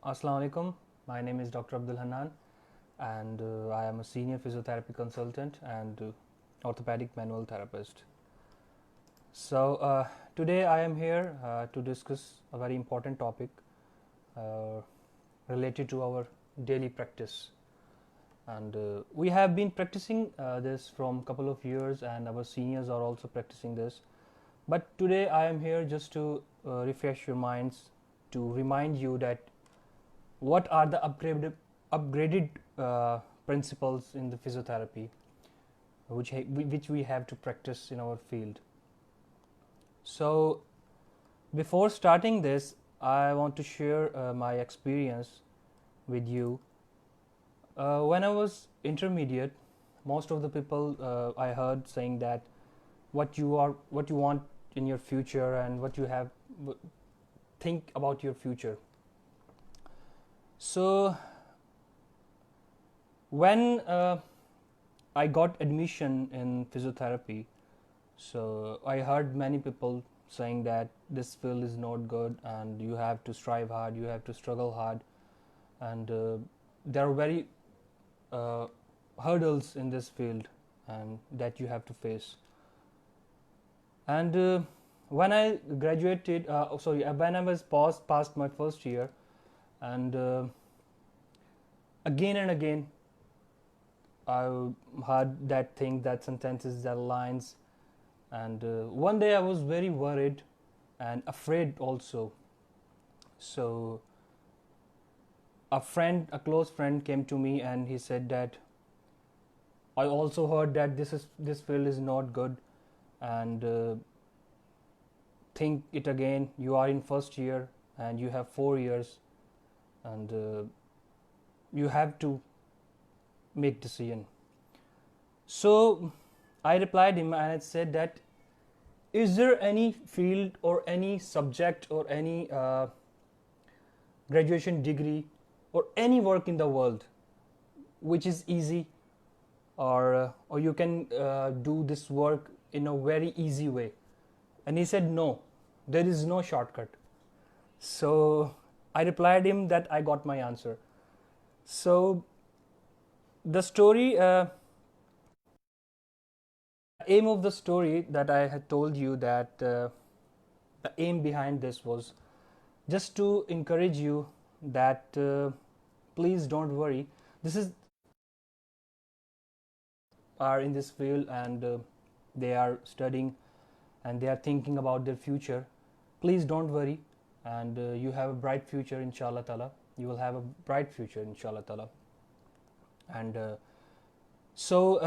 Assalamu alaikum. My name is Dr. Abdul Hanan, and I am a senior physiotherapy consultant and orthopedic manual therapist. So today I am here to discuss a very important topic uh, related to our daily practice. And we have been practicing this from a couple of years, and our seniors are also practicing this. But today I am here just to refresh your minds, to remind you that what are the upgraded principles in the physiotherapy which we have to practice in our field. So before starting this, I want to share my experience with you. When I was intermediate, most of the people I heard saying that what you want in your future and what you have think about your future. So when I got admission in physiotherapy, so I heard many people saying that this field is not good and you have to strive hard, you have to struggle hard, and there are very hurdles in this field and that you have to face. And when I graduated, when I was past my first year, and again and again I heard that thing, that sentences, that lines, and one day I was very worried and afraid also. So a close friend came to me and he said that I also heard that this field is not good, and think it again. You are in first year and you have 4 years, and you have to make decision. So I replied him and I said that, is there any field or any subject or any graduation degree or any work in the world which is easy, or you can do this work in a very easy way? And he said, no, there is no shortcut. So I replied him that I got my answer. So the story, aim of the story that I had told you, that the aim behind this was just to encourage you that please don't worry. This is are in this field, and they are studying and they are thinking about their future. Please don't worry, and you have a bright future, inshallah ta'ala. You will have a bright future, inshallah ta'ala. And so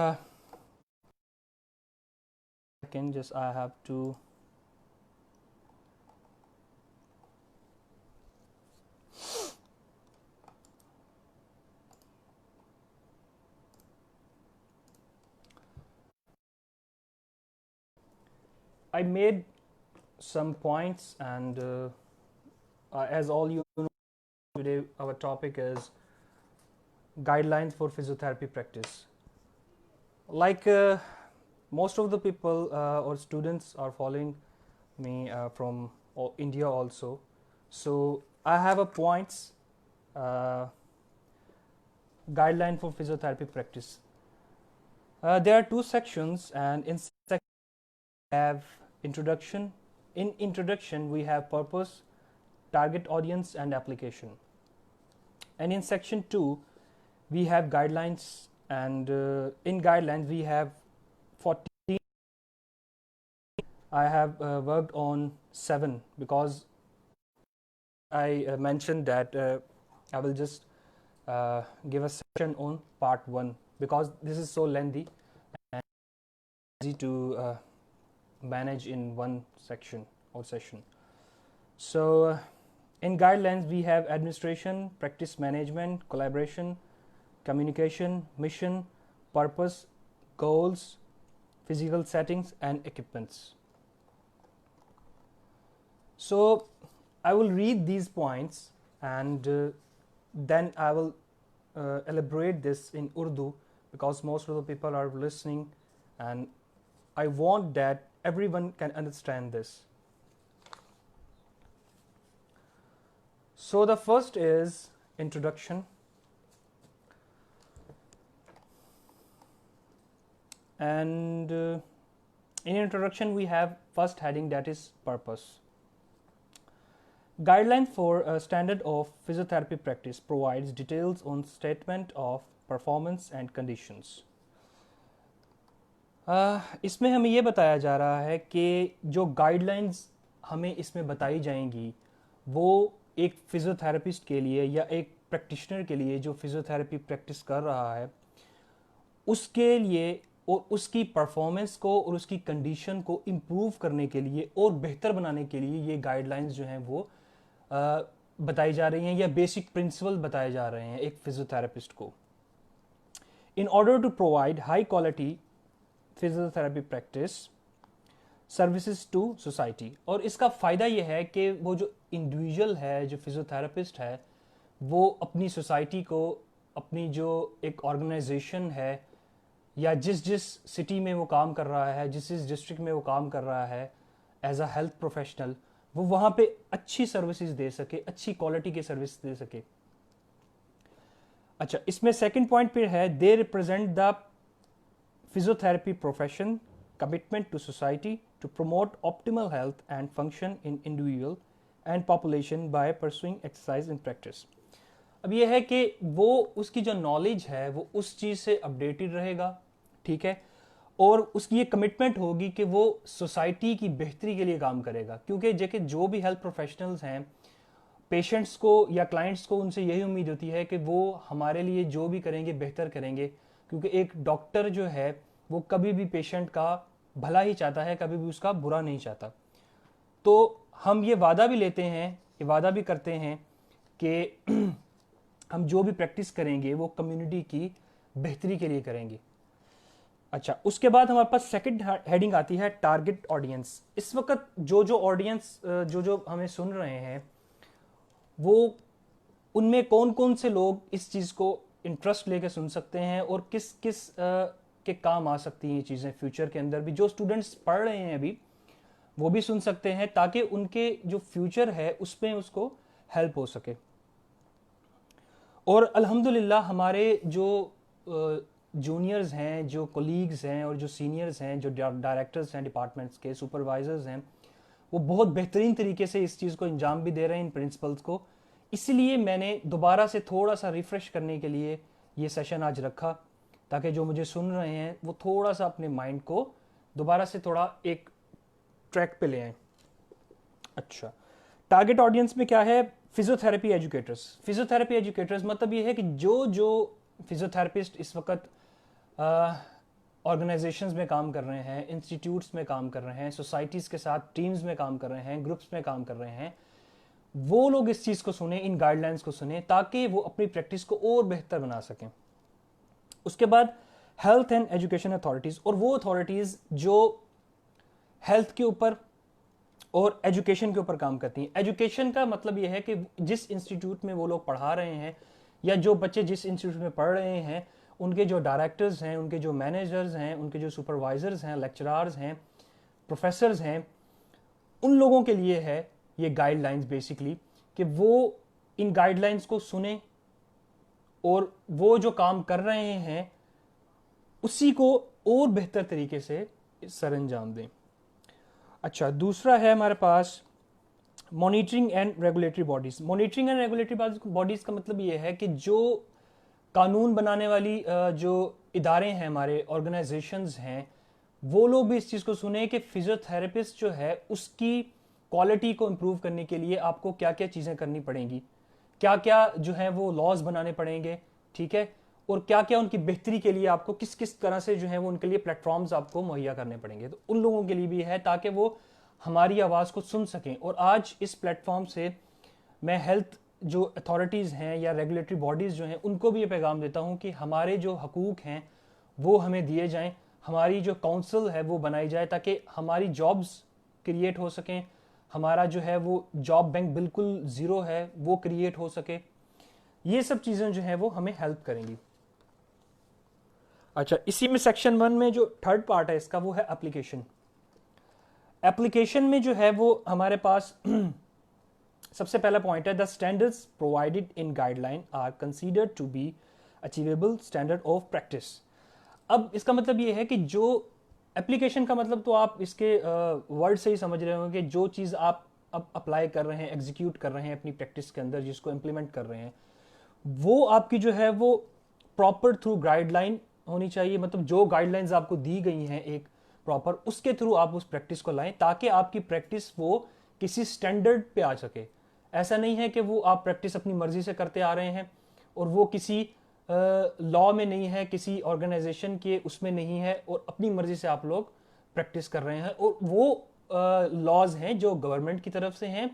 I have to I made some points, and as all you know, today our topic is guidelines for physiotherapy practice. Like most of the people or students are following me from India also. So I have a points guideline for physiotherapy practice. There are 2 sections, and in section we have introduction. In introduction we have purpose, target audience, and application. And in section 2 we have guidelines, and in guidelines we have 14. I have worked on 7 because I mentioned that I will just give a section on part 1 because this is so lengthy and easy to manage in one section or session. So in guidelines we have administration, practice management, collaboration, communication, mission, purpose, goals, physical settings, and equipments. So I will read these points, and then I will elaborate this in Urdu because most of the people are listening, and I want that everyone can understand this. So the first is introduction, and in introduction we have first heading, that is purpose. Guideline for a standard of physiotherapy practice provides details on statement of performance and conditions. इसमें हमें ये बताया जा रहा है कि जो guidelines हमें इसमें बताई जाएंगी वो एक फिजियोथेरेपिस्ट के लिए या एक प्रैक्टिशनर के लिए जो फिजियोथेरेपी प्रैक्टिस कर रहा है उसके लिए और उसकी परफॉर्मेंस को और उसकी कंडीशन को इम्प्रूव करने के लिए और बेहतर बनाने के लिए ये गाइडलाइंस जो हैं वो बताई जा रही हैं या बेसिक प्रिंसिपल बताए जा रहे हैं एक फिजियोथेरेपिस्ट को, in order to provide high quality physiotherapy practice services to society. और इसका फ़ायदा यह है कि वो जो इंडिविजुअल है, जो फिजियोथेरेपिस्ट है, वो अपनी सोसाइटी को, अपनी जो एक ऑर्गेनाइजेशन है या जिस जिस सिटी में वो काम कर रहा है, जिस जिस डिस्ट्रिक्ट में वो काम कर रहा है एज अ हेल्थ प्रोफेशनल, वो वहाँ पे अच्छी सर्विसेज दे सके, अच्छी क्वालिटी की सर्विस दे सके। अच्छा, इसमें सेकंड पॉइंट पे है they represent the physiotherapy profession commitment to society to promote optimal health and function in individual and population by pursuing exercise in practice। अब यह है कि वो उसकी जो नॉलेज है वो उस चीज़ से अपडेटेड रहेगा, ठीक है, और उसकी ये कमिटमेंट होगी कि वो सोसाइटी की बेहतरी के लिए काम करेगा, क्योंकि जो भी हेल्थ प्रोफेशनल्स हैं, पेशेंट्स को या क्लाइंट्स को उनसे यही उम्मीद होती है कि वो हमारे लिए जो भी करेंगे बेहतर करेंगे, क्योंकि एक डॉक्टर जो है वो कभी भी पेशेंट का भला ही चाहता है, कभी भी उसका बुरा नहीं चाहता। तो हम ये वादा भी लेते हैं, ये वादा भी करते हैं कि हम जो भी प्रैक्टिस करेंगे वो कम्युनिटी की बेहतरी के लिए करेंगे। अच्छा, उसके बाद हमारे पास सेकंड हेडिंग आती है टारगेट ऑडियंस। इस वक्त जो ऑडियंस जो हमें सुन रहे हैं वो उनमें कौन कौन से लोग इस चीज़ को इंटरेस्ट लेके सुन सकते हैं और किस किस के काम आ सकती हैं ये चीज़ें फ्यूचर के अंदर भी। जो स्टूडेंट्स पढ़ रहे हैं अभी वो भी सुन सकते हैं ताकि उनके जो फ्यूचर है उसमें उसको हेल्प हो सके। और अल्हम्दुलिल्लाह हमारे जो जूनियर्स हैं, जो कोलीग्स हैं और जो सीनियर्स हैं, जो डायरेक्टर्स हैं डिपार्टमेंट्स के, सुपरवाइजर्स हैं, वो बहुत बेहतरीन तरीके से इस चीज़ को अंजाम भी दे रहे हैं इन प्रिंसिपल्स को। इसलिए मैंने दोबारा से थोड़ा सा रिफ़्रेश करने के लिए ये सेशन आज रखा ताकि जो मुझे सुन रहे हैं वो थोड़ा सा अपने माइंड को दोबारा से थोड़ा एक ट्रैक पे ले आए। अच्छा, टारगेट ऑडियंस में क्या है? Physiotherapy educators. फिजियोथेरेपी एजुकेटर्स मतलब ये है कि जो फिजियोथेरेपिस्ट इस वक्त ऑर्गेनाइजेशंस में काम कर रहे हैं, इंस्टीट्यूट्स में काम कर रहे हैं, सोसाइटीज़ के साथ टीम्स में काम कर रहे हैं, ग्रुप्स में काम कर रहे हैं, वो लोग इस चीज़ को सुने, इन गाइडलाइंस को सुने ताकि वो अपनी प्रैक्टिस को और बेहतर बना सकें। उसके बाद हेल्थ एंड एजुकेशन अथॉरिटीज़, और वो अथॉरिटीज़ जो हेल्थ के ऊपर और एजुकेशन के ऊपर काम करती हैं। एजुकेशन का मतलब ये है कि जिस इंस्टीट्यूट में वो लोग पढ़ा रहे हैं या जो बच्चे जिस इंस्टीट्यूट में पढ़ रहे हैं, उनके जो डायरेक्टर्स हैं, उनके जो मैनेजर्स हैं, उनके जो सुपरवाइजर्स हैं, लेक्चरार्स हैं, प्रोफेसर्स हैं, उन लोगों के लिए है ये गाइडलाइंस बेसिकली कि वो इन गाइडलाइंस को सुने और वो जो काम कर रहे हैं उसी को और बेहतर तरीके से सरअंजाम दें। अच्छा, दूसरा है हमारे पास monitoring and regulatory bodies. Monitoring and regulatory bodies का मतलब ये है कि जो कानून बनाने वाली जो इदारे हैं, हमारे ऑर्गेनाइजेशंस हैं, वो लोग भी इस चीज़ को सुने कि फिजियोथेरेपिस्ट जो है उसकी क्वालिटी को इम्प्रूव करने के लिए आपको क्या क्या चीज़ें करनी पड़ेंगी, क्या क्या जो है वो लॉज बनाने पड़ेंगे, ठीक है, और क्या क्या उनकी बेहतरी के लिए आपको किस किस तरह से जो है वो उनके लिए प्लेटफॉर्म्स आपको मुहैया करने पड़ेंगे। तो उन लोगों के लिए भी है ताकि वो हमारी आवाज़ को सुन सकें। और आज इस प्लेटफॉर्म से मैं हेल्थ जो अथॉरिटीज़ हैं या रेगुलेटरी बॉडीज़ जो हैं उनको भी ये पैगाम देता हूँ कि हमारे जो हकूक़ हैं वो हमें दिए जाएं, हमारी जो काउंसिल है वो बनाई जाए ताकि हमारी जॉब्स क्रिएट हो सकें, हमारा जो है वो जॉब बैंक बिल्कुल ज़ीरो है वो क्रिएट हो सके। ये सब चीज़ें जो हैं वो हमें हेल्प करेंगी। अच्छा, इसी में सेक्शन 1 में जो थर्ड पार्ट है इसका वो है एप्लीकेशन। एप्लीकेशन में जो है वो हमारे पास सबसे पहला पॉइंट है the standards provided in guideline are considered to be achievable standard of practice. अब इसका मतलब ये है कि जो एप्लीकेशन का मतलब तो आप इसके वर्ड से ही समझ रहे होंगे कि जो चीज़ आप अब अप्लाई कर रहे हैं, एग्जीक्यूट कर रहे हैं अपनी प्रैक्टिस के अंदर, जिसको इम्प्लीमेंट कर रहे हैं, वो आपकी जो है वो प्रॉपर थ्रू गाइडलाइन होनी चाहिए। मतलब जो गाइडलाइंस आपको दी गई हैं एक प्रॉपर, उसके थ्रू आप उस प्रैक्टिस को लाएं ताकि आपकी प्रैक्टिस वो किसी स्टैंडर्ड पे आ सके। ऐसा नहीं है कि वो आप प्रैक्टिस अपनी मर्जी से करते आ रहे हैं और वो किसी लॉ में नहीं है, किसी ऑर्गेनाइजेशन के उसमें नहीं है, और अपनी मर्जी से आप लोग प्रैक्टिस कर रहे हैं, और वो लॉज हैं जो गवर्नमेंट की तरफ से हैं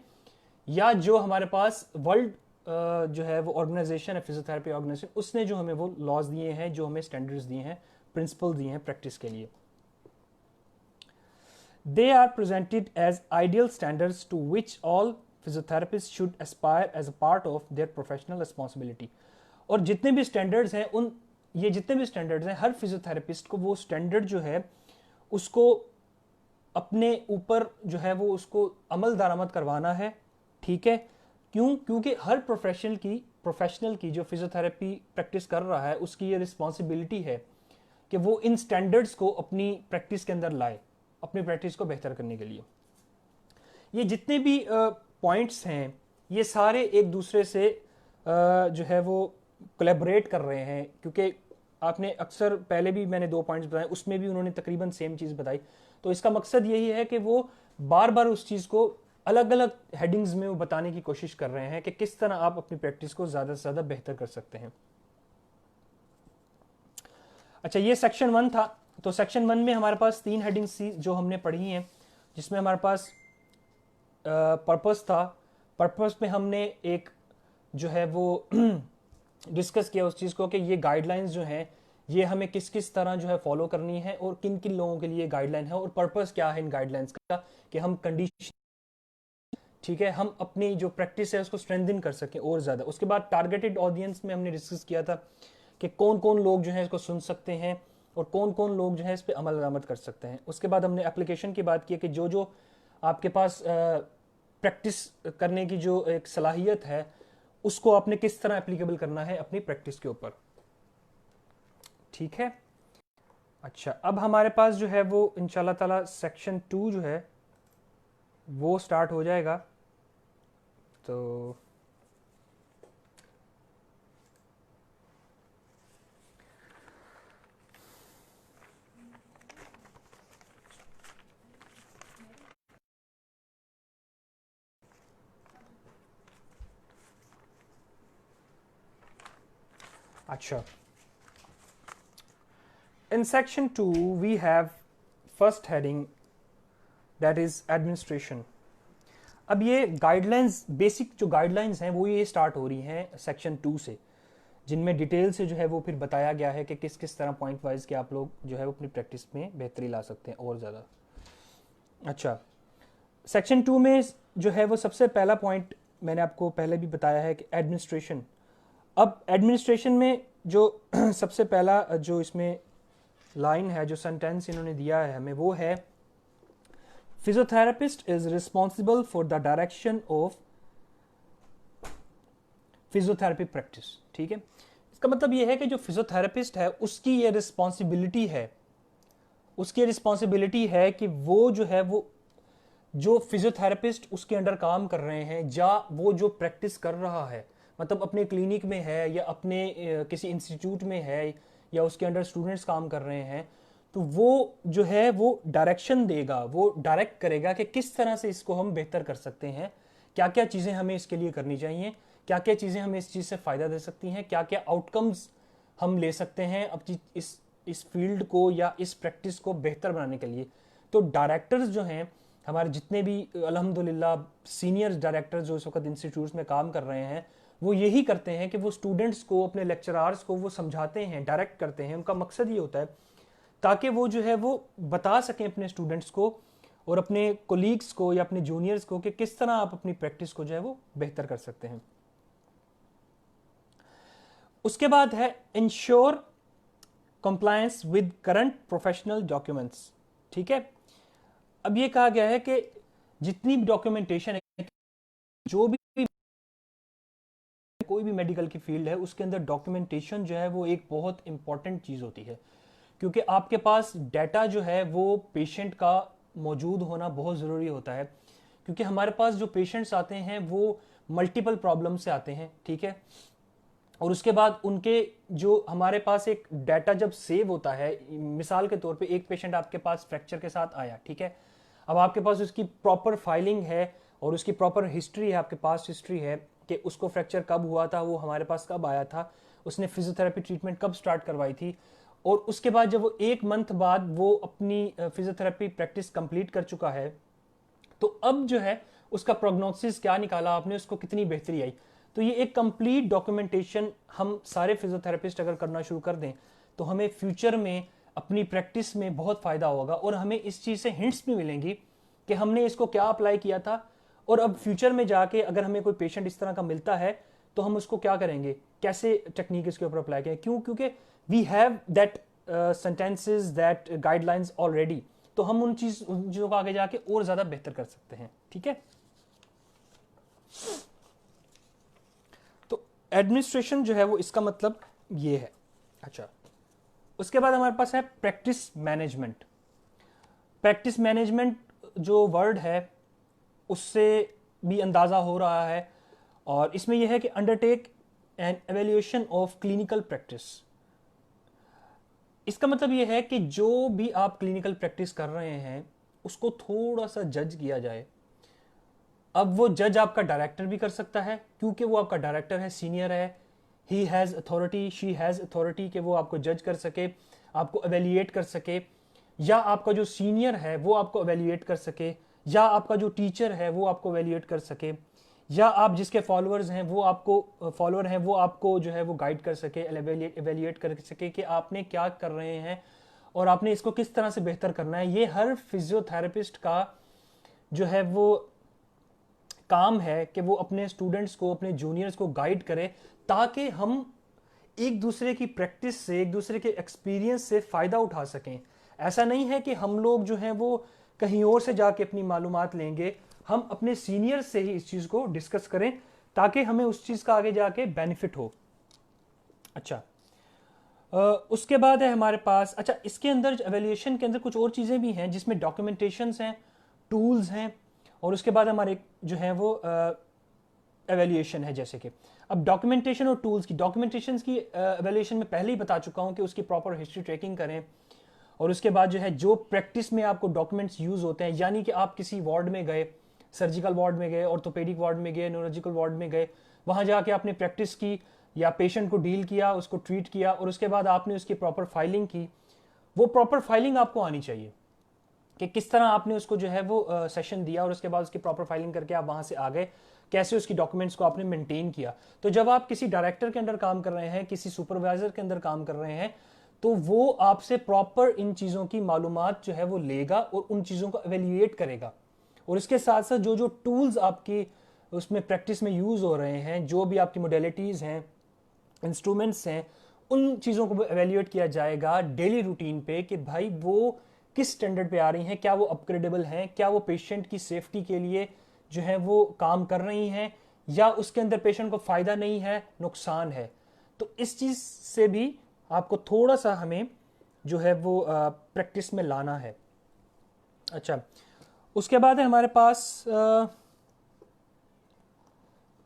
या जो हमारे पास वर्ल्ड जो है वो ऑर्गेनाइजेशन है, फिजियोथेरेपी ऑर्गेनाइजेशन, उसने जो हमें वो लॉज दिए हैं, जो हमें स्टैंडर्ड्स दिए हैं, प्रिंसिपल दिए हैं प्रैक्टिस के लिए। They are presented as ideal standards to which all physiotherapists should aspire as a part of their professional responsibility। और जितने भी स्टैंडर्ड्स हैं ये जितने भी स्टैंडर्ड्स हैं, हर फिजियोथेरेपिस्ट को वो स्टैंडर्ड जो है उसको अपने ऊपर जो है वो उसको अमल दरामद करवाना है। ठीक है, क्यों? क्योंकि हर प्रोफेशनल की जो फिजियोथेरेपी प्रैक्टिस कर रहा है उसकी ये रिस्पॉन्सिबिलिटी है कि वो इन स्टैंडर्ड्स को अपनी प्रैक्टिस के अंदर लाए, अपनी प्रैक्टिस को बेहतर करने के लिए। ये जितने भी पॉइंट्स हैं ये सारे एक दूसरे से जो है वो कोलैबोरेट कर रहे हैं, क्योंकि आपने अक्सर पहले भी मैंने 2 पॉइंट्स बताए, उसमें भी उन्होंने तकरीबन सेम चीज़ बताई। तो इसका मकसद यही है कि वो बार बार उस चीज़ को अलग अलग हेडिंग्स में वो बताने की कोशिश कर रहे हैं कि किस तरह आप अपनी प्रैक्टिस को ज़्यादा से ज़्यादा बेहतर कर सकते हैं। अच्छा, ये सेक्शन 1 था। तो सेक्शन 1 में हमारे पास 3 हेडिंग्स थी जो हमने पढ़ी हैं, जिसमें हमारे पास पर्पस था। पर्पस में हमने एक जो है वो डिस्कस किया उस चीज़ को कि ये गाइडलाइंस जो हैं ये हमें किस किस तरह जो है फॉलो करनी है और किन किन लोगों के लिए गाइडलाइन है, और पर्पस क्या है इन गाइडलाइंस का कि हम कंडीशन, ठीक है, हम अपनी जो प्रैक्टिस है उसको स्ट्रेंथन कर सकें और ज़्यादा। उसके बाद टारगेटेड ऑडियंस में हमने डिस्कस किया था कि कौन कौन लोग जो है इसको सुन सकते हैं और कौन कौन लोग जो है इस पर अमल दरामद कर सकते हैं। उसके बाद हमने एप्लीकेशन की बात की कि जो जो आपके पास प्रैक्टिस करने की जो एक सलाहियत है उसको आपने किस तरह एप्लीकेबल करना है अपनी प्रैक्टिस के ऊपर। ठीक है, अच्छा, अब हमारे पास जो है वो इंशाल्लाह ताला सेक्शन 2 जो है वो स्टार्ट हो जाएगा। तो अच्छा, in section 2 we have first heading, that is administration। अब ये गाइडलाइंस, बेसिक जो गाइडलाइंस हैं वो ये स्टार्ट हो रही हैं सेक्शन 2 से, जिनमें डिटेल से जो है वो फिर बताया गया है कि किस किस तरह पॉइंट वाइज के आप लोग जो है वो अपनी प्रैक्टिस में बेहतरी ला सकते हैं और ज़्यादा। अच्छा, सेक्शन 2 में जो है वो सबसे पहला पॉइंट मैंने आपको पहले भी बताया है कि एडमिनिस्ट्रेशन। अब एडमिनिस्ट्रेशन में जो सबसे पहला जो इसमें लाइन है, जो सेंटेंस इन्होंने दिया है हमें, वो है physiotherapist is responsible for the direction of physiotherapy practice. ठीक है, इसका मतलब ये है कि जो फिजियोथेरेपिस्ट है उसकी ये रिस्पॉन्सिबिलिटी है, उसकी रिस्पॉन्सिबिलिटी है कि वो जो है वो जो फिजियोथेरेपिस्ट उसके अंडर काम कर रहे हैं या वो जो प्रैक्टिस कर रहा है, मतलब अपने क्लिनिक में है या अपने किसी इंस्टीट्यूट में है या उसके अंडर स्टूडेंट्स काम कर रहे हैं, तो वो जो है वो डायरेक्शन देगा, वो डायरेक्ट करेगा कि किस तरह से इसको हम बेहतर कर सकते हैं, क्या क्या चीज़ें हमें इसके लिए करनी चाहिए, क्या क्या चीज़ें हमें इस चीज़ से फ़ायदा दे सकती हैं, क्या क्या आउटकम्स हम ले सकते हैं अब इस फील्ड को या इस प्रैक्टिस को बेहतर बनाने के लिए। तो डायरेक्टर्स जो हैं हमारे जितने भी अल्हम्दुलिल्लाह सीनियर डायरेक्टर्स जो इस वक्त इंस्टीट्यूट्स में काम कर रहे हैं, वो यही करते हैं कि वो स्टूडेंट्स को, अपने लेक्चरार्स को वो समझाते हैं, डायरेक्ट करते हैं। उनका मकसद ये होता है ताकि वो जो है वो बता सकें अपने स्टूडेंट्स को और अपने कोलीग्स को या अपने जूनियर्स को कि किस तरह आप अपनी प्रैक्टिस को जो है वो बेहतर कर सकते हैं। उसके बाद है ensure compliance with current professional documents. ठीक है, अब ये कहा गया है कि जितनी भी डॉक्यूमेंटेशन है, जो भी कोई भी मेडिकल की फील्ड है, उसके अंदर डॉक्यूमेंटेशन जो है वो एक बहुत इंपॉर्टेंट चीज़ होती है, क्योंकि आपके पास डाटा जो है वो पेशेंट का मौजूद होना बहुत ज़रूरी होता है, क्योंकि हमारे पास जो पेशेंट्स आते हैं वो मल्टीपल प्रॉब्लम से आते हैं, ठीक है। और उसके बाद उनके जो हमारे पास एक डाटा जब सेव होता है, मिसाल के तौर पे एक पेशेंट आपके पास फ्रैक्चर के साथ आया, ठीक है। अब आपके पास उसकी प्रॉपर फाइलिंग है और उसकी प्रॉपर हिस्ट्री है, आपके पास हिस्ट्री है कि उसको फ्रैक्चर कब हुआ था, वो हमारे पास कब आया था, उसने फिजियोथेरेपी ट्रीटमेंट कब स्टार्ट करवाई थी, और उसके बाद जब वो 1 मंथ बाद वो अपनी फिजियोथेरेपी प्रैक्टिस कंप्लीट कर चुका है, तो अब जो है उसका प्रोग्नोसिस क्या निकाला आपने, उसको कितनी बेहतरी आई। तो ये एक कंप्लीट डॉक्यूमेंटेशन हम सारे फिजियोथेरेपिस्ट अगर करना शुरू कर दें तो हमें फ्यूचर में अपनी प्रैक्टिस में बहुत फायदा होगा, और हमें इस चीज़ से हिंट्स भी मिलेंगी कि हमने इसको क्या अप्लाई किया था, और अब फ्यूचर में जाके अगर हमें कोई पेशेंट इस तरह का मिलता है तो हम उसको क्या करेंगे, कैसे टेक्निक इसके ऊपर अप्लाई करें। क्यों? क्योंकि we have that sentences, that guidelines already, तो हम उन चीज़ों को आगे जाके और ज़्यादा बेहतर कर सकते हैं, ठीक है। तो एडमिनिस्ट्रेशन जो है वो इसका मतलब ये है। अच्छा, उसके बाद हमारे पास है प्रैक्टिस मैनेजमेंट। प्रैक्टिस मैनेजमेंट जो वर्ड है उससे भी अंदाज़ा हो रहा है, और इसमें यह है कि undertake an evaluation of clinical practice. इसका मतलब यह है कि जो भी आप क्लिनिकल प्रैक्टिस कर रहे हैं उसको थोड़ा सा जज किया जाए। अब वो जज आपका डायरेक्टर भी कर सकता है, क्योंकि वो आपका डायरेक्टर है, सीनियर है, he has authority, she has authority कि वो आपको जज कर सके, आपको एवेल्यूएट कर सके, या आपका जो सीनियर है वो आपको एवेल्यूएट कर सके, या आपका जो टीचर है वो आपको एवेल्यूएट कर सके, या आप जिसके फॉलोअर्स हैं वो आपको जो है वो गाइड कर सके, एवेल्यूएट कर सके कि आपने क्या कर रहे हैं और आपने इसको किस तरह से बेहतर करना है। ये हर फिजियोथेरेपिस्ट का जो है वो काम है कि वो अपने स्टूडेंट्स को, अपने जूनियर्स को गाइड करे, ताकि हम एक दूसरे की प्रैक्टिस से, एक दूसरे के एक्सपीरियंस से फ़ायदा उठा सकें। ऐसा नहीं है कि हम लोग जो हैं वो कहीं और से जाके अपनी मालूमात लेंगे, हम अपने सीनियर से ही इस चीज़ को डिस्कस करें ताकि हमें उस चीज़ का आगे जाके बेनिफिट हो। अच्छा, उसके बाद है हमारे पास, अच्छा इसके अंदर एवेल्यूएशन के अंदर कुछ और चीज़ें भी हैं जिसमें डॉक्यूमेंटेशंस हैं, टूल्स हैं, और उसके बाद हमारे जो है वो एवेल्यूएशन है। जैसे कि अब डॉक्यूमेंटेशन और टूल्स की, डॉक्यूमेंटेशन की एवेल्यूएशन में पहले ही बता चुका हूँ कि उसकी प्रॉपर हिस्ट्री ट्रैकिंग करें, और उसके बाद जो है जो प्रैक्टिस में आपको डॉक्यूमेंट्स यूज़ होते हैं, यानी कि आप किसी वार्ड में गए, सर्जिकल वार्ड में गए, ऑर्थोपेडिक वार्ड में गए, न्यूरोलॉजिकल वार्ड में गए, वहाँ जाके आपने प्रैक्टिस की या पेशेंट को डील किया, उसको ट्रीट किया, और उसके बाद आपने उसकी प्रॉपर फाइलिंग की। वो प्रॉपर फाइलिंग आपको आनी चाहिए कि किस तरह आपने उसको जो है वो सेशन दिया, और उसके बाद उसकी प्रॉपर फाइलिंग करके आप वहाँ से आ गए, कैसे उसकी डॉक्यूमेंट्स को आपने मेंटेन किया। तो जब आप किसी डायरेक्टर के अंडर काम कर रहे हैं, किसी सुपरवाइजर के अंदर काम कर रहे हैं, तो वो आपसे प्रॉपर इन चीज़ों की मालूमात जो है वो लेगा और उन चीज़ों को एवेल्यूएट करेगा। और इसके साथ साथ जो जो टूल्स आपकी उसमें प्रैक्टिस में यूज़ हो रहे हैं, जो भी आपकी मोडेलिटीज़ हैं, इंस्ट्रूमेंट्स हैं, उन चीज़ों को एवेल्यूएट किया जाएगा डेली रूटीन पे कि भाई वो किस स्टैंडर्ड पे आ रही हैं, क्या वो अपग्रेडेबल हैं, क्या वो पेशेंट की सेफ्टी के लिए जो है वो काम कर रही हैं, या उसके अंदर पेशेंट को फ़ायदा नहीं है, नुकसान है। तो इस चीज़ से भी आपको थोड़ा सा हमें जो है वो प्रैक्टिस में लाना है। अच्छा, उसके बाद है हमारे पास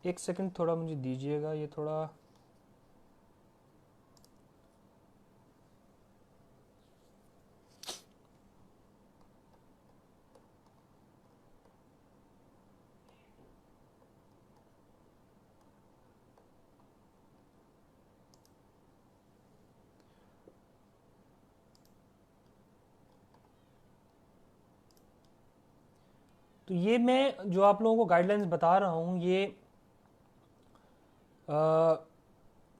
एक सेकंड थोड़ा मुझे दीजिएगा, ये थोड़ा तो ये मैं जो आप लोगों को गाइडलाइंस बता रहा हूँ, ये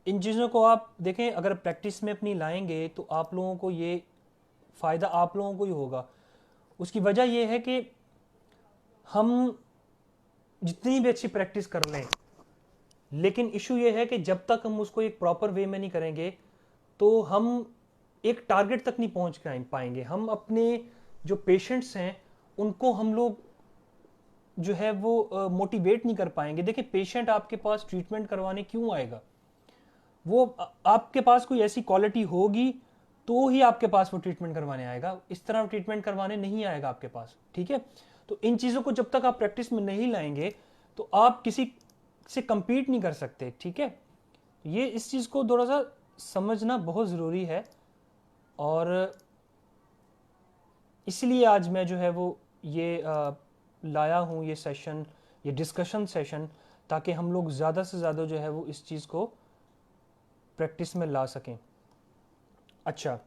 इन चीज़ों को आप देखें, अगर प्रैक्टिस में अपनी लाएंगे तो आप लोगों को ये फ़ायदा आप लोगों को ही होगा। उसकी वजह यह है कि हम जितनी भी अच्छी प्रैक्टिस कर लें, लेकिन इशू ये है कि जब तक हम उसको एक प्रॉपर वे में नहीं करेंगे तो हम एक टारगेट तक नहीं पहुंच पाएंगे। हम अपने जो पेशेंट्स हैं उनको हम लोग जो है वो मोटिवेट नहीं कर पाएंगे। देखिए, पेशेंट आपके पास ट्रीटमेंट करवाने क्यों आएगा? वो आपके पास कोई ऐसी क्वालिटी होगी तो ही आपके पास वो ट्रीटमेंट करवाने आएगा, इस तरह ट्रीटमेंट करवाने नहीं आएगा आपके पास। ठीक है, तो इन चीज़ों को जब तक आप प्रैक्टिस में नहीं लाएंगे तो आप किसी से compete नहीं कर सकते। ठीक है, ये इस चीज़ को थोड़ा सा समझना बहुत ज़रूरी है, और इसलिए आज मैं जो है वो ये लाया हूँ ये सेशन, ये डिस्कशन सेशन, ताकि हम लोग ज़्यादा से ज़्यादा जो है वो इस चीज़ को प्रैक्टिस में ला सकें। अच्छा,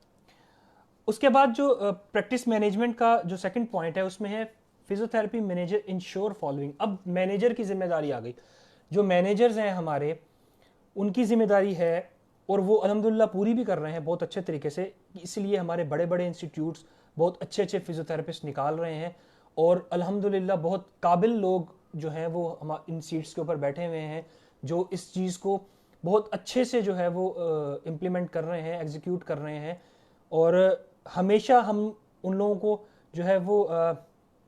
उसके बाद जो प्रैक्टिस मैनेजमेंट का जो सेकंड पॉइंट है उसमें है फिजियोथेरेपी मैनेजर इंश्योर फॉलोइंग। अब मैनेजर की जिम्मेदारी आ गई। जो मैनेजर्स हैं हमारे, उनकी जिम्मेदारी है, और वो अल्हम्दुलिल्लाह पूरी भी कर रहे हैं बहुत अच्छे तरीके से। इसलिए हमारे बड़े बड़े इंस्टीट्यूट्स बहुत अच्छे अच्छे फिजियोथेरेपिस्ट निकाल रहे हैं, और अल्हम्दुलिल्लाह बहुत काबिल लोग जो हैं वो हम इन सीट्स के ऊपर बैठे हुए हैं, जो इस चीज़ को बहुत अच्छे से जो है वो इम्प्लीमेंट कर रहे हैं, एग्जीक्यूट कर रहे हैं। और हमेशा हम उन लोगों को जो है वो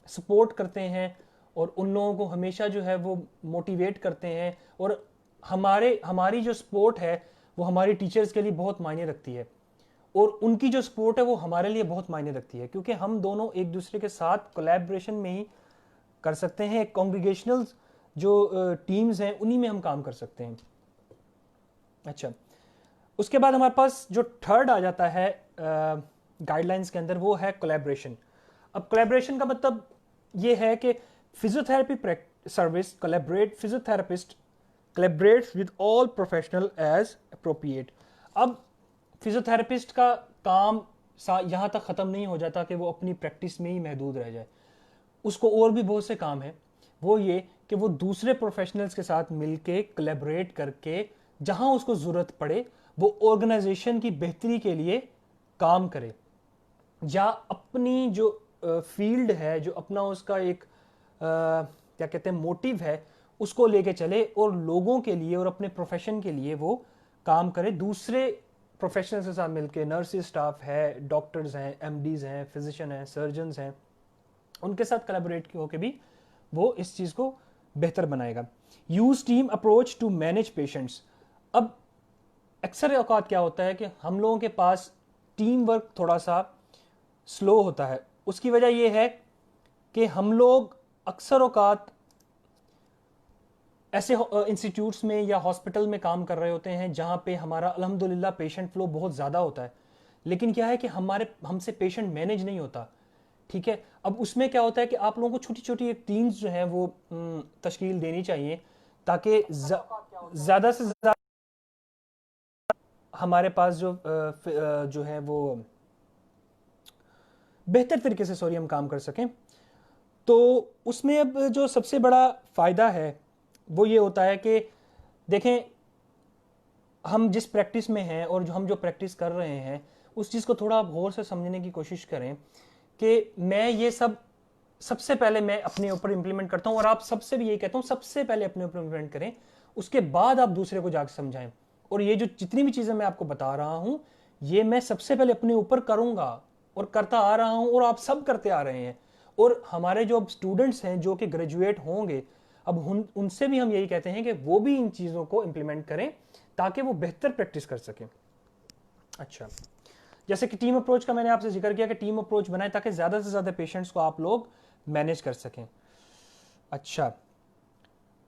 सपोर्ट करते हैं, और उन लोगों को हमेशा जो है वो मोटिवेट करते हैं। और हमारी जो सपोर्ट है वो हमारी टीचर्स के लिए बहुत मायने रखती है, और उनकी जो सपोर्ट है वो हमारे लिए बहुत मायने रखती है, क्योंकि हम दोनों एक दूसरे के साथ कोलैबोरेशन में ही कर सकते हैं। कॉन्ग्रीगेशनल जो टीम्स हैं उन्हीं में हम काम कर सकते हैं। अच्छा, उसके बाद हमारे पास जो थर्ड आ जाता है गाइडलाइंस के अंदर, वो है कोलैबोरेशन। अब कोलैबोरेशन का मतलब ये है कि physiotherapy service collaborate, physiotherapist collaborates with all professional as appropriate। अब फिजियोथेरेपिस्ट का काम यहाँ तक ख़त्म नहीं हो जाता कि वो अपनी प्रैक्टिस में ही महदूद रह जाए। उसको और भी बहुत से काम है। वो ये कि वो दूसरे प्रोफेशनल्स के साथ मिलके कोलैबोरेट करके जहाँ उसको ज़रूरत पड़े वो ऑर्गेनाइजेशन की बेहतरी के लिए काम करे, या अपनी जो फील्ड है, जो अपना उसका एक क्या कहते हैं मोटिव है, उसको लेके चले, और लोगों के लिए और अपने प्रोफेशन के लिए वो काम करे। दूसरे प्रोफेशनल्स के साथ मिलके, नर्सिस स्टाफ है, डॉक्टर्स हैं, एमडीज हैं, फिजिशियन हैं, सर्जन्स हैं, उनके साथ कोलैबोरेट होकर भी वो इस चीज़ को बेहतर बनाएगा। Use team approach to manage patients. अब अक्सर औकात क्या होता है कि हम लोगों के पास टीम वर्क थोड़ा सा स्लो होता है। उसकी वजह यह है कि हम लोग अक्सर औकात ऐसे इंस्टीट्यूट्स में या हॉस्पिटल में काम कर रहे होते हैं जहां पे हमारा अल्हम्दुलिल्लाह पेशेंट फ्लो बहुत ज़्यादा होता है, लेकिन क्या है कि हमसे पेशेंट मैनेज नहीं होता। ठीक है, अब उसमें क्या होता है कि आप लोगों को छोटी छोटी एक टीम्स जो है वो तश्कील देनी चाहिए, ताकि ज़्यादा से ज़्यादा हमारे पास जो है वो बेहतर तरीके से हम काम कर सकें। तो उसमें अब जो सबसे बड़ा फ़ायदा है वो ये होता है कि देखें, हम जिस प्रैक्टिस में हैं और हम जो प्रैक्टिस कर रहे हैं उस चीज़ को थोड़ा गौर से समझने की कोशिश करें कि मैं ये सबसे पहले मैं अपने ऊपर इंप्लीमेंट करता हूं, और आप सबसे भी यही कहता हूं सबसे पहले अपने ऊपर इंप्लीमेंट करें, उसके बाद आप दूसरे को जाकर समझाएं। और ये जो जितनी भी चीज़ें मैं आपको बता रहा हूं ये मैं सबसे पहले अपने ऊपर करूंगा और करता आ रहा हूं, और आप सब करते आ रहे हैं। और हमारे जो स्टूडेंट्स हैं जो कि ग्रेजुएट होंगे, अब उनसे भी हम यही कहते हैं कि वो भी इन चीज़ों को इंप्लीमेंट करें ताकि वो बेहतर प्रैक्टिस कर सकें। अच्छा, जैसे कि टीम अप्रोच का मैंने आपसे जिक्र किया कि टीम अप्रोच बनाए ताकि ज़्यादा से ज़्यादा पेशेंट्स को आप लोग मैनेज कर सकें। अच्छा,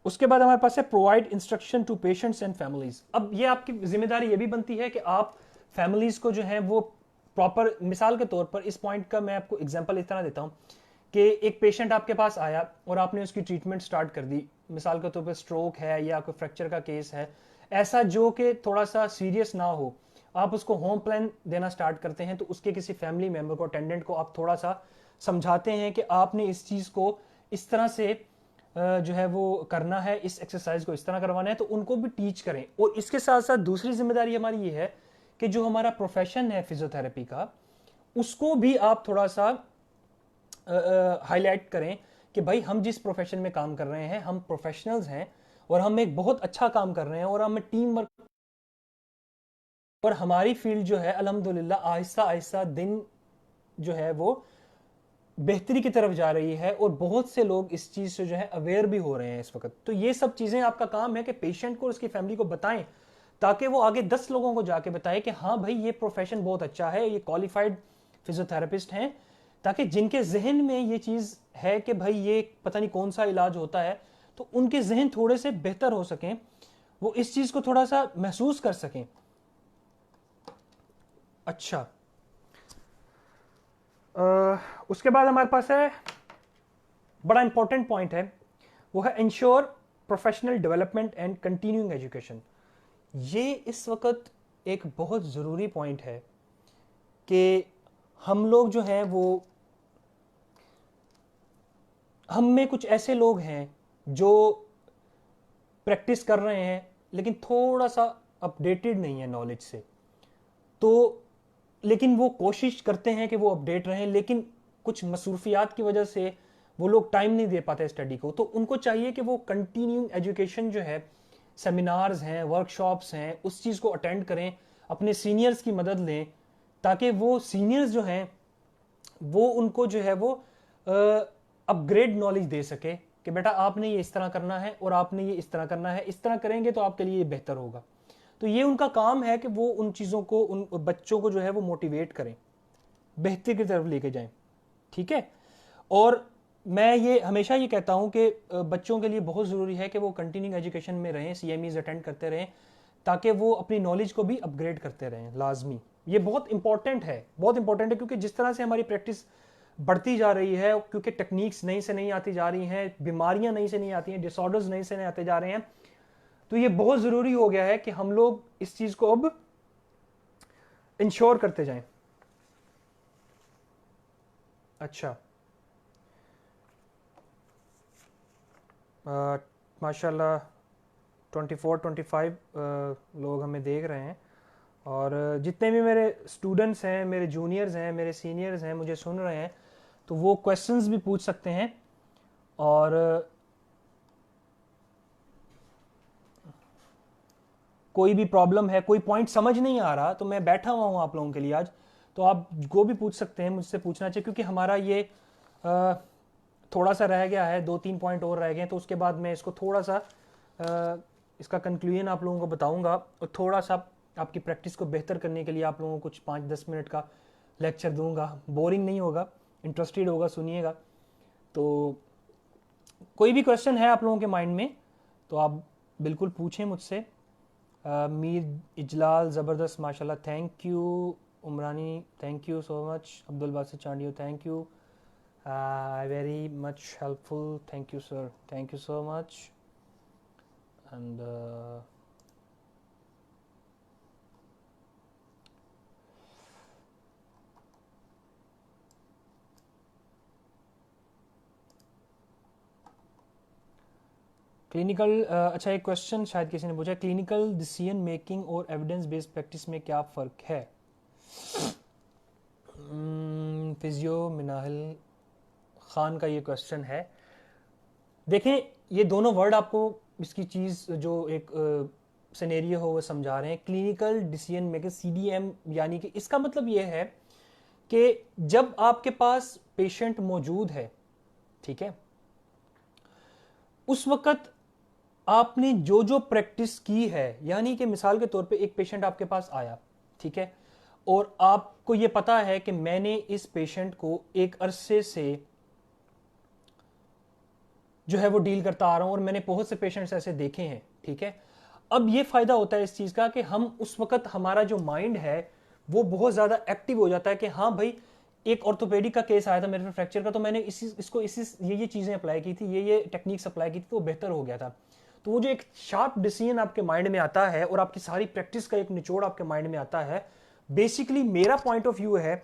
उसके बाद हमारे पास है provide instruction to patients and families. अब ये आपकी जिम्मेदारी ये भी बनती है कि आप फैमिलीज को जो है वो प्रॉपर, मिसाल के तौर पर इस पॉइंट का मैं आपको एग्जांपल इस तरह देता हूं कि एक पेशेंट आपके पास आया और आपने उसकी ट्रीटमेंट स्टार्ट कर दी। मिसाल के तौर पर स्ट्रोक है या कोई फ्रैक्चर का केस है, ऐसा जो कि थोड़ा सा सीरियस ना हो, आप उसको होम प्लान देना स्टार्ट करते हैं। तो उसके किसी फैमिली मेम्बर को, अटेंडेंट को आप थोड़ा सा समझाते हैं कि आपने इस चीज़ को इस तरह से जो है वो करना है, इस एक्सरसाइज को इस तरह करवाना है, तो उनको भी टीच करें। और इसके साथ साथ दूसरी जिम्मेदारी हमारी ये है कि जो हमारा प्रोफेशन है फिजियोथेरेपी का, उसको भी आप थोड़ा सा हाईलाइट करें कि भाई हम जिस प्रोफेशन में काम कर रहे हैं हम प्रोफेशनल्स हैं और हम एक बहुत अच्छा काम कर रहे हैं और हमें टीम वर्क, और हमारी फील्ड जो है अल्हम्दुलिल्लाह आहिस्ता आहिस्ता दिन जो है वो बेहतरी की तरफ जा रही है और बहुत से लोग इस चीज़ से जो है अवेयर भी हो रहे हैं इस वक्त। तो ये सब चीज़ें आपका काम है कि पेशेंट को और उसकी फैमिली को बताएं, ताकि वो आगे 10 लोगों को जाके बताए कि हाँ भाई ये प्रोफेशन बहुत अच्छा है, ये क्वालिफाइड फिजियोथेरेपिस्ट हैं, ताकि जिनके जहन में ये चीज़ है कि भाई ये पता नहीं कौन सा इलाज होता है, तो उनके जहन थोड़े से बेहतर हो सकें, वो इस चीज़ को थोड़ा सा महसूस कर सकें। अच्छा, उसके बाद हमारे पास है बड़ा इंपॉर्टेंट पॉइंट है, वो है ensure professional development and continuing education. ये इस वक्त एक बहुत ज़रूरी पॉइंट है कि हम लोग जो हैं वो, हम में कुछ ऐसे लोग हैं जो प्रैक्टिस कर रहे हैं लेकिन थोड़ा सा अपडेटेड नहीं है नॉलेज से, तो लेकिन वो कोशिश करते हैं कि वो अपडेट रहें, लेकिन कुछ मसरूफियात की वजह से वो लोग टाइम नहीं दे पाते स्टडी को। तो उनको चाहिए कि वो कंटिन्यूइंग एजुकेशन जो है, सेमिनार्स हैं, वर्कशॉप्स हैं, उस चीज़ को अटेंड करें, अपने सीनियर्स की मदद लें, ताकि वो सीनियर्स जो हैं वो उनको जो है वो अपग्रेड नॉलेज दे सके कि बेटा आपने ये इस तरह करना है और आपने ये इस तरह करना है, इस तरह करेंगे तो आपके लिए ये बेहतर होगा। तो ये उनका काम है कि वो उन चीज़ों को, उन बच्चों को जो है वो मोटिवेट करें, बेहतरी की तरफ लेके जाएं। ठीक है, और मैं ये हमेशा ये कहता हूं कि बच्चों के लिए बहुत ज़रूरी है कि वो कंटिन्यूइंग एजुकेशन में रहें, CMEs अटेंड करते रहें, ताकि वो अपनी नॉलेज को भी अपग्रेड करते रहें, लाजमी। ये बहुत इंपॉर्टेंट है, बहुत इंपॉर्टेंट है, क्योंकि जिस तरह से हमारी प्रैक्टिस बढ़ती जा रही है, क्योंकि टेक्निक्स नई से नई आती जा रही हैं, बीमारियां नई से नई आती हैं, डिसऑर्डर्स नई से नए आते जा रहे हैं, तो ये बहुत ज़रूरी हो गया है कि हम लोग इस चीज़ को अब इंश्योर करते जाएं। अच्छा, माशाल्लाह 24-25 लोग हमें देख रहे हैं, और जितने भी मेरे स्टूडेंट्स हैं, मेरे जूनियर्स हैं, मेरे सीनियर्स हैं, मुझे सुन रहे हैं, तो वो क्वेश्चंस भी पूछ सकते हैं। और कोई भी प्रॉब्लम है, कोई पॉइंट समझ नहीं आ रहा, तो मैं बैठा हुआ हूँ आप लोगों के लिए आज, तो आप वो भी पूछ सकते हैं, मुझसे पूछना चाहिए, क्योंकि हमारा ये थोड़ा सा रह गया है, 2-3 पॉइंट और रह गए, तो उसके बाद मैं इसको थोड़ा सा इसका कंक्लूजन आप लोगों को बताऊंगा, और थोड़ा सा आपकी प्रैक्टिस को बेहतर करने के लिए आप लोगों को कुछ 5-10 मिनट का लेक्चर दूंगा। बोरिंग नहीं होगा, इंटरेस्टेड होगा, सुनिएगा। तो कोई भी क्वेश्चन है आप लोगों के माइंड में तो आप बिल्कुल पूछें मुझसे। मीर इजलाल ज़बरदस्त, माशाल्लाह, thank you. Umrani, thank you so much. Abdul Basit Chandio, thank you, very much helpful, thank you sir, thank you so much. And clinical, अच्छा, एक क्वेश्चन शायद किसी ने पूछा, क्लिनिकल डिसीजन मेकिंग और एविडेंस बेस्ड प्रैक्टिस में क्या फ़र्क है? फिजियो मिनाहिल खान का ये क्वेश्चन है। देखें, ये दोनों वर्ड आपको इसकी चीज़ जो एक सिनेरियो हो वो समझा रहे हैं। क्लिनिकल डिसीजन मेकिंग, CDM, यानी कि इसका मतलब ये है कि जब आपके पास पेशेंट मौजूद है, ठीक है, उस वक्त आपने जो जो प्रैक्टिस की है, यानी कि मिसाल के तौर पे एक पेशेंट आपके पास आया, ठीक है, और आपको ये पता है कि मैंने इस पेशेंट को एक अरसे से जो है वो डील करता आ रहा हूं और मैंने बहुत से पेशेंट्स ऐसे देखे हैं, ठीक है। अब ये फायदा होता है इस चीज का कि हम उस वक्त, हमारा जो माइंड है वो बहुत ज्यादा एक्टिव हो जाता है कि हाँ भाई, एक ऑर्थोपेडिक का केस आया था मेरे पे फ्रैक्चर का, तो मैंने इसको ये चीजें अप्लाई की थी, ये टेक्निक्स अप्लाई की थी, तो वो बेहतर हो गया था। तो वो जो एक शार्प डिसीजन आपके माइंड में आता है और आपकी सारी प्रैक्टिस का एक निचोड़ आपके माइंड में आता है, बेसिकली मेरा पॉइंट ऑफ व्यू है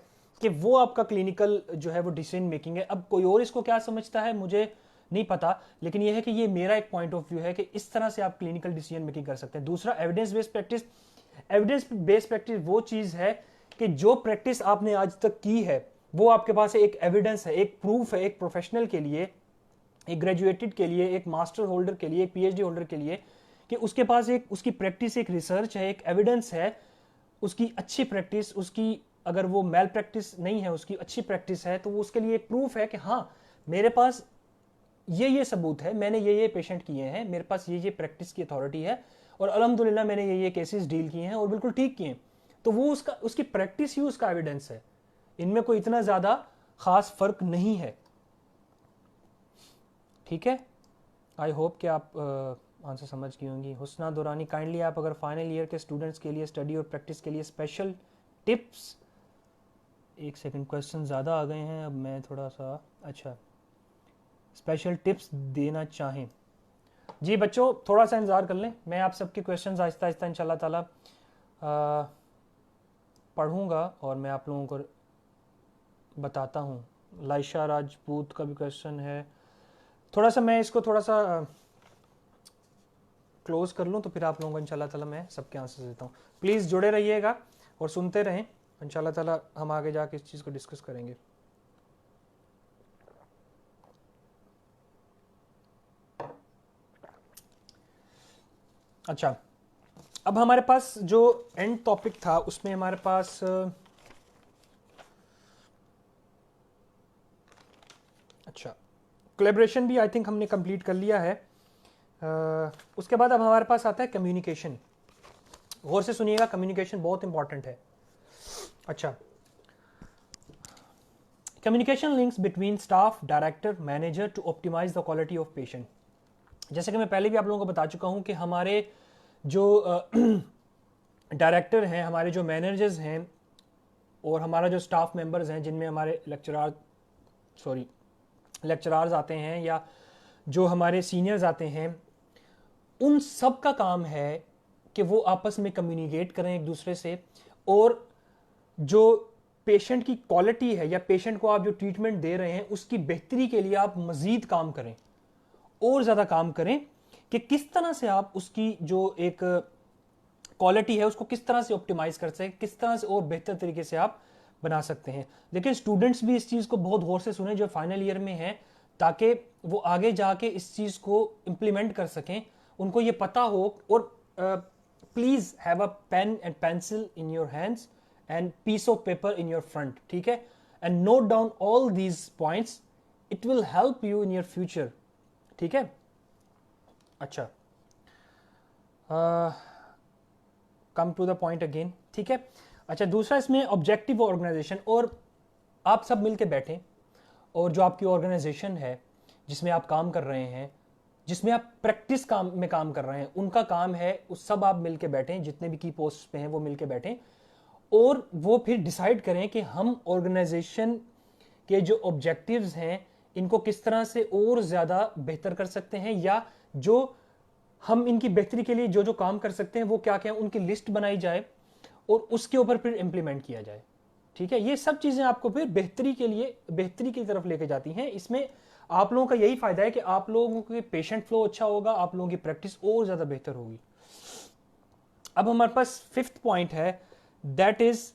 कि वो आपका क्लिनिकल जो है वो डिसीजन मेकिंग है। अब कोई और इसको क्या समझता है मुझे नहीं पता, लेकिन ये है कि ये मेरा एक पॉइंट ऑफ व्यू है कि इस तरह से आप क्लिनिकल डिसीजन मेकिंग कर सकते हैं। दूसरा, evidence based practice. Evidence based practice वो चीज है कि जो प्रैक्टिस आपने आज तक की है वो आपके पास एक एविडेंस है, एक प्रूफ है, एक प्रोफेशनल के लिए, एक ग्रेजुएटेड के लिए, एक मास्टर होल्डर के लिए, एक PhD होल्डर के लिए, कि उसके पास एक उसकी प्रैक्टिस, एक रिसर्च है, एक एविडेंस है उसकी अच्छी प्रैक्टिस, उसकी अगर वो मेल प्रैक्टिस नहीं है, उसकी अच्छी प्रैक्टिस है, तो वो उसके लिए एक प्रूफ है कि हाँ मेरे पास ये सबूत है, मैंने ये पेशेंट किए हैं, मेरे पास ये प्रैक्टिस की अथॉरिटी है और अल्हम्दुलिल्लाह मैंने ये केसेस डील किए हैं और बिल्कुल ठीक किए हैं। तो वो उसकी प्रैक्टिस ही उसका एविडेंस है, इनमें कोई इतना ज़्यादा खास फर्क नहीं है। ठीक है, आई होप कि आप आंसर समझ गई होंगी। हुस्ना दुरानी, काइंडली आप अगर फाइनल ईयर के स्टूडेंट्स के लिए स्टडी और प्रैक्टिस के लिए स्पेशल टिप्स, एक सेकंड, क्वेश्चन ज़्यादा आ गए हैं, अब मैं थोड़ा सा, अच्छा, स्पेशल टिप्स देना चाहें। जी बच्चों थोड़ा सा इंतज़ार कर लें, मैं आप सबके क्वेश्चंस आहिस्ता आहिस्ता इंशाल्लाह ताला पढ़ूंगा और मैं आप लोगों को बताता हूँ। लाइशा राजपूत का भी क्वेश्चन है, थोड़ा सा मैं इसको थोड़ा सा क्लोज कर लूँ तो फिर आप लोगों को इंशाल्लाह ताला मैं सबके आंसर देता हूँ। प्लीज़ जुड़े रहिएगा और सुनते रहें, इंशाल्लाह ताला हम आगे जाके इस चीज़ को डिस्कस करेंगे। अच्छा, अब हमारे पास जो एंड टॉपिक था उसमें हमारे पास अच्छा, कोलैबोरेशन भी आई थिंक हमने कंप्लीट कर लिया है। उसके बाद अब हमारे पास आता है कम्युनिकेशन। गौर से सुनिएगा, कम्युनिकेशन बहुत इंपॉर्टेंट है। अच्छा, communication links between staff, director, manager to optimise the quality of patient. जैसे कि मैं पहले भी आप लोगों को बता चुका हूं कि हमारे जो डायरेक्टर हैं, हमारे जो मैनेजर्स हैं और हमारा जो स्टाफ मेंबर्स हैं, जिनमें हमारे लेक्चरार्स आते हैं या जो हमारे सीनियर्स आते हैं, उन सब का काम है कि वो आपस में कम्युनिकेट करें एक दूसरे से, और जो पेशेंट की क्वालिटी है या पेशेंट को आप जो ट्रीटमेंट दे रहे हैं उसकी बेहतरी के लिए आप मजीद काम करें और ज़्यादा काम करें कि किस तरह से आप उसकी जो एक क्वालिटी है उसको किस तरह से ऑप्टिमाइज कर सकते हैं, किस तरह से और बेहतर तरीके से आप बना सकते हैं। लेकिन स्टूडेंट्स भी इस चीज़ को बहुत गौर से सुने जो फाइनल ईयर में है, ताकि वो आगे जाके इस चीज़ को इम्प्लीमेंट कर सकें, उनको ये पता हो। और please have a pen and pencil in your hands and piece of paper in your front, ठीक है, and note down all these points, it will help you in your future. ठीक है, अच्छा, come to the point again. ठीक है, अच्छा, दूसरा इसमें ऑब्जेक्टिव ऑर्गेनाइजेशन, और आप सब मिलके बैठें और जो आपकी ऑर्गेनाइजेशन है जिसमें आप काम कर रहे हैं, जिसमें आप प्रैक्टिस में काम कर रहे हैं, उनका काम है उस सब आप मिलके बैठें, जितने भी की पोस्ट पे हैं वो मिलके बैठें और वो फिर डिसाइड करें कि हम ऑर्गेनाइजेशन के जो ऑब्जेक्टिव्स हैं इनको किस तरह से और ज़्यादा बेहतर कर सकते हैं, या जो हम इनकी बेहतरी के लिए जो जो काम कर सकते हैं वो क्या क्या है, उनकी लिस्ट बनाई जाए और उसके ऊपर फिर इंप्लीमेंट किया जाए। ठीक है, ये सब चीज़ें आपको फिर बेहतरी के लिए बेहतरी की तरफ लेके जाती हैं। इसमें आप लोगों का यही फायदा है कि आप लोगों के पेशेंट फ्लो अच्छा होगा, आप लोगों की प्रैक्टिस और ज़्यादा बेहतर होगी। अब हमारे पास फिफ्थ पॉइंट है, दैट इज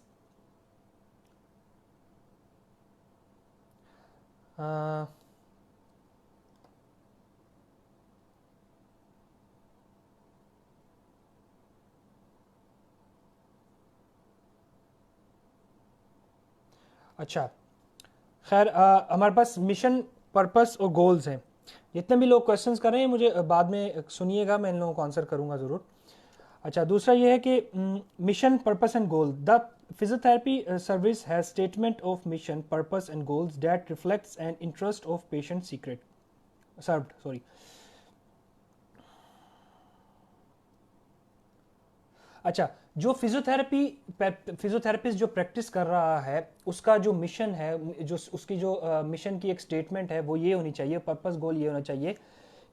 अच्छा, खैर हमारे पास मिशन, पर्पस और गोल्स हैं। जितने भी लोग क्वेश्चंस कर रहे हैं मुझे बाद में सुनिएगा, मैं इन लोगों को आंसर करूंगा ज़रूर। अच्छा, दूसरा ये है कि mission, purpose and goal. The physiotherapy service has statement of mission, purpose and goals that reflects an interest of patient secret served, sorry. अच्छा, जो फिजियोथेरेपिस्ट जो प्रैक्टिस कर रहा है उसका जो मिशन है, जो उसकी जो मिशन की एक स्टेटमेंट है वो ये होनी चाहिए, पर्पस गोल ये होना चाहिए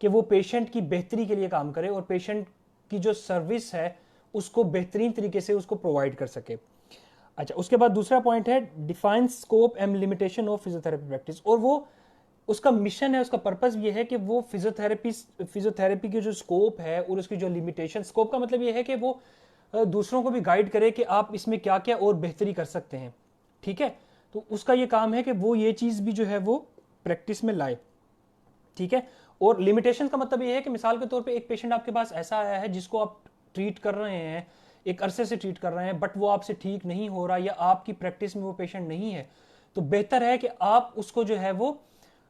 कि वो पेशेंट की बेहतरी के लिए काम करे और पेशेंट की जो सर्विस है उसको बेहतरीन तरीके से उसको प्रोवाइड कर सके। अच्छा, उसके बाद दूसरा पॉइंट है define scope and limitation of physiotherapy practice, और वो उसका मिशन है, उसका पर्पस ये है कि वो फिजियोथेरेपी की जो स्कोप है और उसकी जो लिमिटेशन, स्कोप का मतलब ये है कि वो दूसरों को भी गाइड करे कि आप इसमें क्या क्या और बेहतरी कर सकते हैं। ठीक है, तो उसका ये काम है कि वो ये चीज़ भी जो है वो प्रैक्टिस में लाए। ठीक है, और लिमिटेशन का मतलब ये है कि मिसाल के तौर पे एक पेशेंट आपके पास ऐसा आया है जिसको आप ट्रीट कर रहे हैं एक अरसे से ट्रीट कर रहे हैं बट वो आपसे ठीक नहीं हो रहा या आपकी प्रैक्टिस में वो पेशेंट नहीं है, तो बेहतर है कि आप उसको जो है वो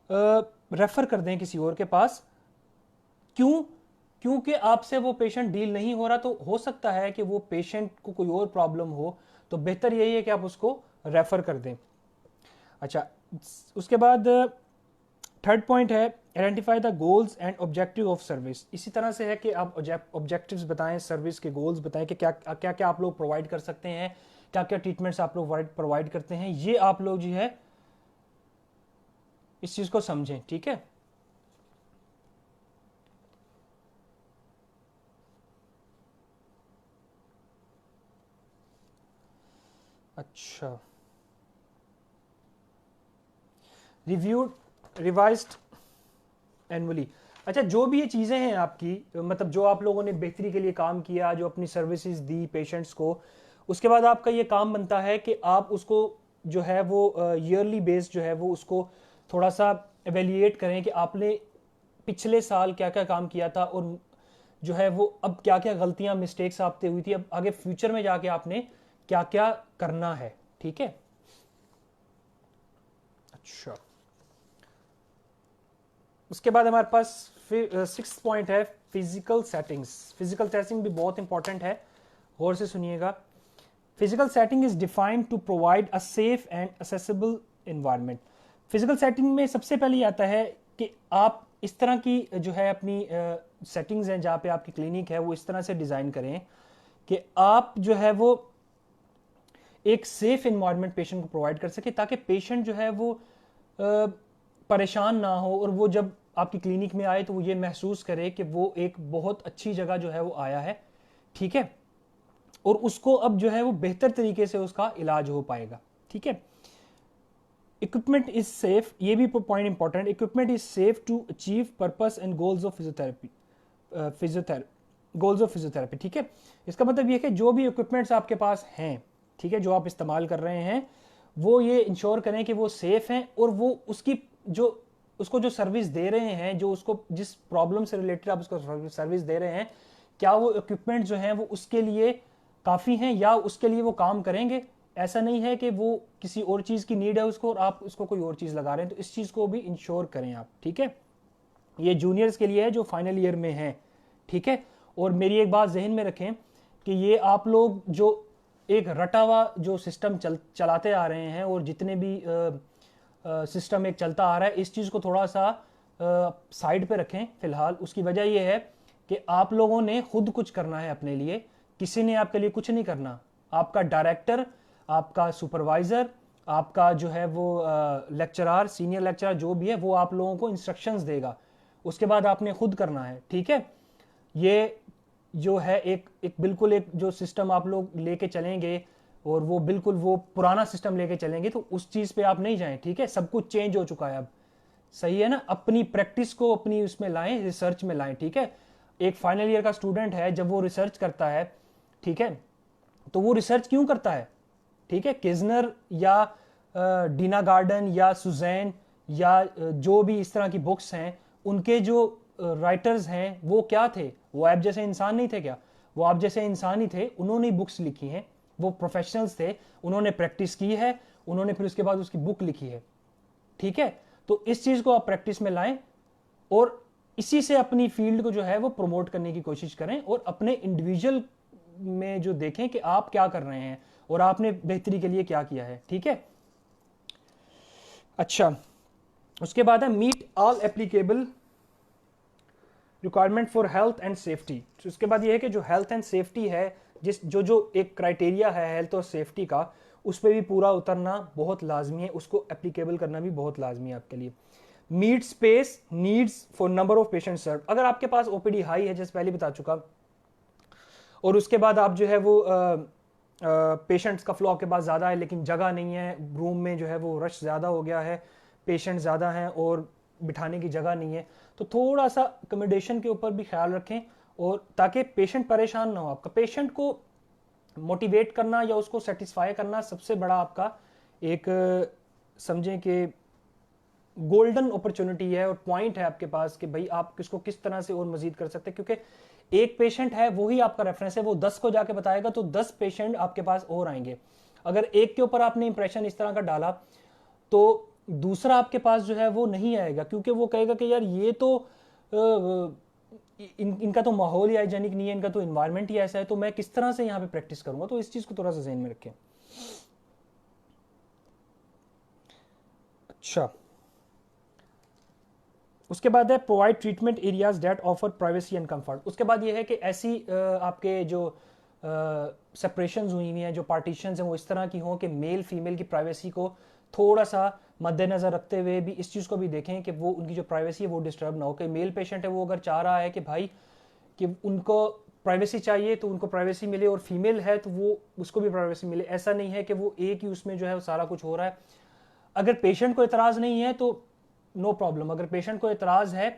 रेफर कर दें किसी और के पास। क्यों? क्योंकि आपसे वो पेशेंट डील नहीं हो रहा, तो हो सकता है कि वो पेशेंट को कोई और प्रॉब्लम हो, तो बेहतर यही है कि आप उसको रेफर कर दें। अच्छा, उसके बाद थर्ड पॉइंट है identify the goals and objective of service. इसी तरह से है कि आप ऑब्जेक्टिव्स बताएं, सर्विस के गोल्स बताएं कि क्या क्या क्या आप लोग प्रोवाइड कर सकते हैं, क्या क्या ट्रीटमेंट्स आप लोग प्रोवाइड करते हैं, ये आप लोग जो है इस चीज को समझें। ठीक है, अच्छा, रिव्यूड रिवाइज्ड एनुअली। अच्छा, जो भी ये चीज़ें हैं आपकी, मतलब जो आप लोगों ने बेहतरी के लिए काम किया, जो अपनी सर्विसेज दी पेशेंट्स को, उसके बाद आपका ये काम बनता है कि आप उसको जो है वो ईयरली बेस्ड जो है वो उसको थोड़ा सा एवेल्युएट करें कि आपने पिछले साल क्या क्या काम किया था और जो है वो अब क्या क्या गलतियां मिस्टेक्स आपसे हुई थी, अब आगे फ्यूचर में जाके आपने क्या क्या करना है। ठीक है, अच्छा, उसके बाद हमारे पास सिक्स पॉइंट है फिजिकल सेटिंग्स। फिजिकल सेटिंग भी बहुत इंपॉर्टेंट है, गौर से सुनिएगा। Physical setting is defined to provide a safe and accessible environment. Physical setting में सबसे पहले ये आता है कि आप इस तरह की जो है अपनी सेटिंग्स हैं जहाँ पे आपकी क्लिनिक है वो इस तरह से डिज़ाइन करें कि आप जो है वो एक सेफ एनवायरनमेंट पेशेंट को प्रोवाइड कर सके, ताकि पेशेंट जो है वो परेशान ना हो और वो जब आपकी क्लिनिक में आए तो वो ये महसूस करे कि वो एक बहुत अच्छी जगह जो है वो आया है। ठीक है, और उसको अब जो है वो बेहतर तरीके से उसका इलाज हो पाएगा। ठीक है, इक्विपमेंट इज सेफ, ये भी point important, equipment is safe to achieve purpose and goals of physiotherapy, goals of physiotherapy. ठीक है, इसका मतलब ये है कि जो भी इक्विपमेंट्स आपके पास हैं, ठीक है, जो आप इस्तेमाल कर रहे हैं, वो ये इंश्योर करें कि वो सेफ हैं और वो उसकी जो उसको जो सर्विस दे रहे हैं, जो उसको जिस प्रॉब्लम से रिलेटेड आप उसको सर्विस दे रहे हैं, क्या वो इक्विपमेंट जो हैं वो उसके लिए काफ़ी हैं या उसके लिए वो काम करेंगे। ऐसा नहीं है कि वो किसी और चीज़ की नीड है उसको और आप उसको कोई और चीज़ लगा रहे हैं, तो इस चीज़ को भी इंश्योर करें आप। ठीक है, ये जूनियर्स के लिए है जो फाइनल ईयर में है। ठीक है, और मेरी एक बात जहन में रखें कि ये आप लोग जो एक रटा हुआ जो सिस्टम चलाते आ रहे हैं और जितने भी सिस्टम एक चलता आ रहा है, इस चीज़ को थोड़ा सा साइड पे रखें फिलहाल। उसकी वजह यह है कि आप लोगों ने खुद कुछ करना है अपने लिए, किसी ने आपके लिए कुछ नहीं करना। आपका डायरेक्टर, आपका सुपरवाइज़र, आपका जो है वो लेक्चरार, सीनियर लेक्चरार जो भी है, वो आप लोगों को इंस्ट्रक्शंस देगा, उसके बाद आपने खुद करना है। ठीक है, ये जो है एक बिल्कुल एक जो सिस्टम आप लोग लेके चलेंगे और वो बिल्कुल वो पुराना सिस्टम लेके चलेंगे तो उस चीज़ पे आप नहीं जाएं। ठीक है, सब कुछ चेंज हो चुका है अब, सही है ना। अपनी प्रैक्टिस को अपनी उसमें लाएं, रिसर्च में लाएं। ठीक है, एक फाइनल ईयर का स्टूडेंट है, जब वो रिसर्च करता है, ठीक है, तो वो रिसर्च क्यों करता है? ठीक है, किजनर या डीना गार्डन या सुजैन या जो भी इस तरह की बुक्स हैं, उनके जो राइटर्स हैं वो क्या थे? वो आप जैसे इंसान नहीं थे क्या? वो आप जैसे इंसान ही थे, उन्होंने बुक्स लिखी हैं, वो प्रोफेशनल्स थे, उन्होंने प्रैक्टिस की है, उन्होंने फिर उसके बाद उसकी बुक लिखी है। ठीक है, तो इस चीज़ को आप प्रैक्टिस में लाएं और इसी से अपनी फील्ड को जो है वो प्रमोट करने की कोशिश करें और अपने इंडिविजुअल में जो देखें कि आप क्या कर रहे हैं और आपने बेहतरी के लिए क्या किया है। ठीक है, अच्छा, उसके बाद है meet all applicable requirement for health and safety. उसके बाद ये है कि जो हेल्थ एंड सेफ्टी है, जिस जो जो एक क्राइटेरिया है हेल्थ और सेफ्टी का, उस पर भी पूरा उतरना बहुत लाजमी है, उसको एप्लीकेबल करना भी बहुत लाजमी है आपके लिए। Meet space needs for number of patient serve. अगर आपके पास ओपीडी हाई है, जैसे पहले बता चुका, और उसके बाद आप जो है वो पेशेंट्स का फ्लो आपके पास ज़्यादा है लेकिन जगह नहीं है, रूम में जो है वो रश ज़्यादा हो गया है, पेशेंट ज़्यादा हैं और बिठाने की जगह नहीं है, तो थोड़ा सा अकोमोडेशन के ऊपर भी ख्याल रखें और ताकि पेशेंट परेशान ना हो। आपका पेशेंट को मोटिवेट करना या उसको सेटिस्फाई करना सबसे बड़ा आपका एक समझें कि गोल्डन अपॉर्चुनिटी है और पॉइंट है आपके पास कि भाई आप किसको किस तरह से और मजीद कर सकते हैं, क्योंकि एक पेशेंट है वही आपका रेफरेंस है, वो 10 को जाके बताएगा तो 10 पेशेंट आपके पास और आएंगे। अगर एक के ऊपर आपने इंप्रेशन इस तरह का डाला तो दूसरा आपके पास जो है वो नहीं आएगा, क्योंकि वो कहेगा कि यार ये तो इनका तो माहौल ही हाइजेनिक नहीं है, इनका तो इन्वायरमेंट ही ऐसा है, तो मैं किस तरह से यहाँ पे प्रैक्टिस करूंगा। तो इस चीज को थोड़ा सा ज़हन में रखें। अच्छा, उसके बाद है provide treatment areas that offer privacy and comfort. उसके बाद ये है कि ऐसी आपके जो सेपरेशंस हुई हुई हैं, जो पार्टीशंस हैं, वो इस तरह की हों कि मेल फीमेल की प्राइवेसी को थोड़ा सा मद्देनजर रखते हुए भी इस चीज़ को भी देखें कि वो उनकी जो प्राइवेसी है वो डिस्टर्ब ना हो। कि मेल पेशेंट है वो अगर चाह रहा है कि भाई कि उनको प्राइवेसी चाहिए तो उनको प्राइवेसी मिले, और फीमेल है तो वो उसको भी प्राइवेसी मिले। ऐसा नहीं है कि वो एक ही उसमें जो है सारा कुछ हो रहा है। अगर पेशेंट को एतराज़ नहीं है तो नो प्रॉब्लम, अगर पेशेंट को एतराज़ है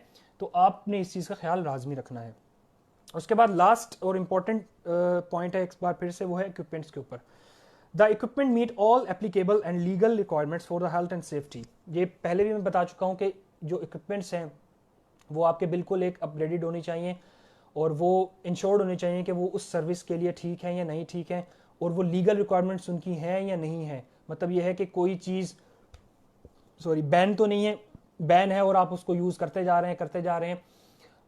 तो आपने इस चीज़ का ख्याल लाजमी रखना है। उसके बाद लास्ट और इम्पॉर्टेंट पॉइंट है एक बार फिर से, वो है इक्विपमेंट्स के ऊपर। The equipment meet all applicable and legal requirements for the health and safety. ये पहले भी मैं बता चुका हूँ कि जो इक्विपमेंट्स हैं वो आपके बिल्कुल एक अपग्रेडेड होनी चाहिए, और वो इंश्योर्ड होनी चाहिए कि वो उस सर्विस के लिए ठीक है या नहीं ठीक है, और वो लीगल रिक्वायरमेंट्स उनकी हैं या नहीं है। मतलब ये है कि कोई चीज़ बैन तो नहीं है, बैन है और आप उसको यूज़ करते जा रहे हैं,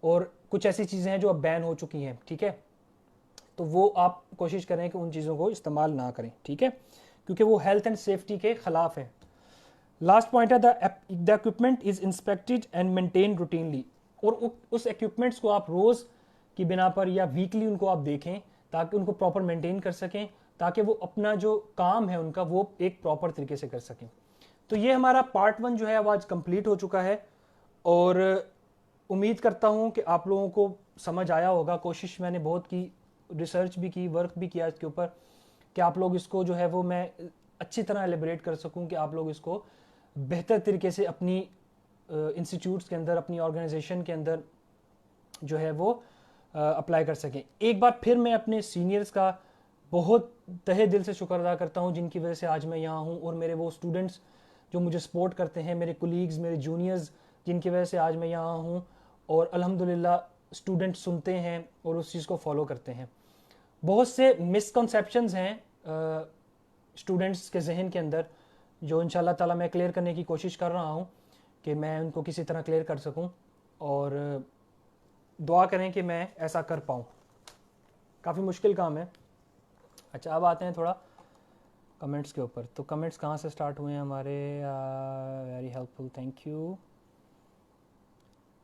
और कुछ ऐसी चीज़ें हैं जो अब बैन हो चुकी हैं, ठीक है, तो वो आप कोशिश करें कि उन चीज़ों को इस्तेमाल ना करें, ठीक है, क्योंकि वो हेल्थ एंड सेफ्टी के खिलाफ है। लास्ट पॉइंट है the equipment is inspected and maintain routinely. और उस इक्विपमेंट्स को आप रोज़ की बिना पर या वीकली उनको आप देखें, ताकि उनको प्रॉपर मेंटेन कर सकें, ताकि वो अपना जो काम है उनका वो एक प्रॉपर तरीके से कर सकें। तो ये हमारा पार्ट 1 जो है वो आज कंप्लीट हो चुका है, और उम्मीद करता हूँ कि आप लोगों को समझ आया होगा। कोशिश मैंने बहुत की, रिसर्च भी की, वर्क भी किया इसके ऊपर, कि आप लोग इसको जो है वो मैं अच्छी तरह एलिब्रेट कर सकूं, कि आप लोग इसको बेहतर तरीके से अपनी इंस्टीट्यूट्स के अंदर, अपनी ऑर्गेनाइजेशन के अंदर जो है वो अप्लाई कर सकें। एक बार फिर मैं अपने सीनियर्स का बहुत तहे दिल से शुक्र अदा करता हूँ, जिनकी वजह से आज मैं यहाँ हूँ, और मेरे वो स्टूडेंट्स जो मुझे सपोर्ट करते हैं, मेरे कोलीग्स, मेरे जूनियर्स, जिनकी वजह से आज मैं यहाँ हूँ, और अल्हम्दुलिल्लाह स्टूडेंट सुनते हैं और उस चीज़ को फॉलो करते हैं। बहुत से मिसकंसेप्शंस हैं स्टूडेंट्स के जहन के अंदर, जो इंशाल्लाह ताला मैं क्लियर करने की कोशिश कर रहा हूँ कि मैं उनको किसी तरह क्लियर कर सकूँ, और दुआ करें कि मैं ऐसा कर पाऊँ। काफ़ी मुश्किल काम है। अच्छा, अब आते हैं थोड़ा कमेंट्स के ऊपर। तो कमेंट्स कहाँ से स्टार्ट हुए हैं हमारे? Very helpful, thank you.